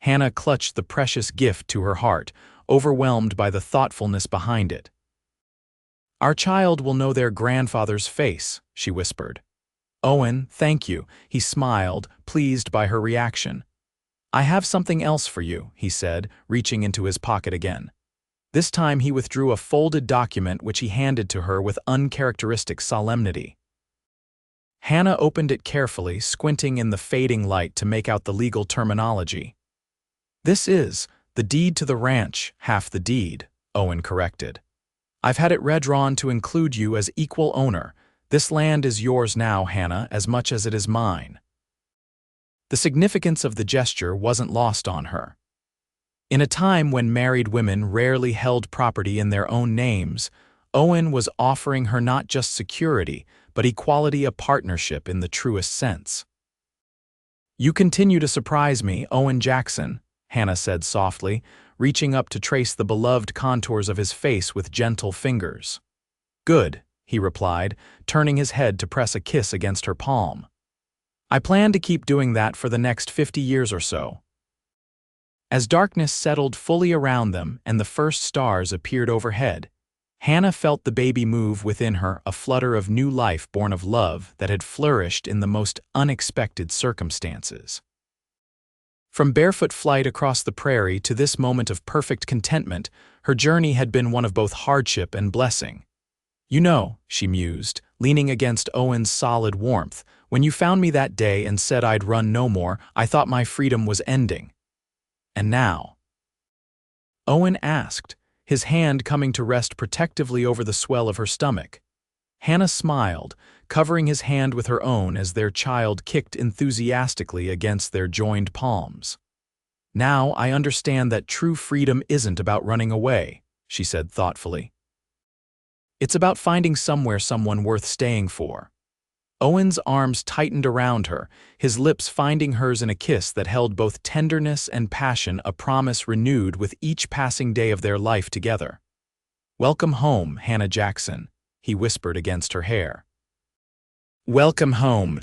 Hannah clutched the precious gift to her heart, overwhelmed by the thoughtfulness behind it. "Our child will know their grandfather's face," she whispered. "Owen, thank you," he smiled, pleased by her reaction. "I have something else for you," he said, reaching into his pocket again. This time he withdrew a folded document which he handed to her with uncharacteristic solemnity. Hannah opened it carefully, squinting in the fading light to make out the legal terminology. "This is the deed to the ranch, half the deed," Owen corrected. "I've had it redrawn to include you as equal owner. This land is yours now, Hannah, as much as it is mine." The significance of the gesture wasn't lost on her. In a time when married women rarely held property in their own names, Owen was offering her not just security, but equality of partnership in the truest sense. "You continue to surprise me, Owen Jackson," Hannah said softly, reaching up to trace the beloved contours of his face with gentle fingers. "Good," he replied, turning his head to press a kiss against her palm. "I plan to keep doing that for the next 50 years or so." As darkness settled fully around them and the first stars appeared overhead, Hannah felt the baby move within her, a flutter of new life born of love that had flourished in the most unexpected circumstances. From barefoot flight across the prairie to this moment of perfect contentment, her journey had been one of both hardship and blessing. "You know," she mused, leaning against Owen's solid warmth, "when you found me that day and said I'd run no more, I thought my freedom was ending. And now?" Owen asked, his hand coming to rest protectively over the swell of her stomach. Hannah smiled, covering his hand with her own as their child kicked enthusiastically against their joined palms. "Now I understand that true freedom isn't about running away," she said thoughtfully. "It's about finding somewhere someone worth staying for." Owen's arms tightened around her, his lips finding hers in a kiss that held both tenderness and passion, a promise renewed with each passing day of their life together. "Welcome home, Hannah Jackson," he whispered against her hair. "Welcome home,"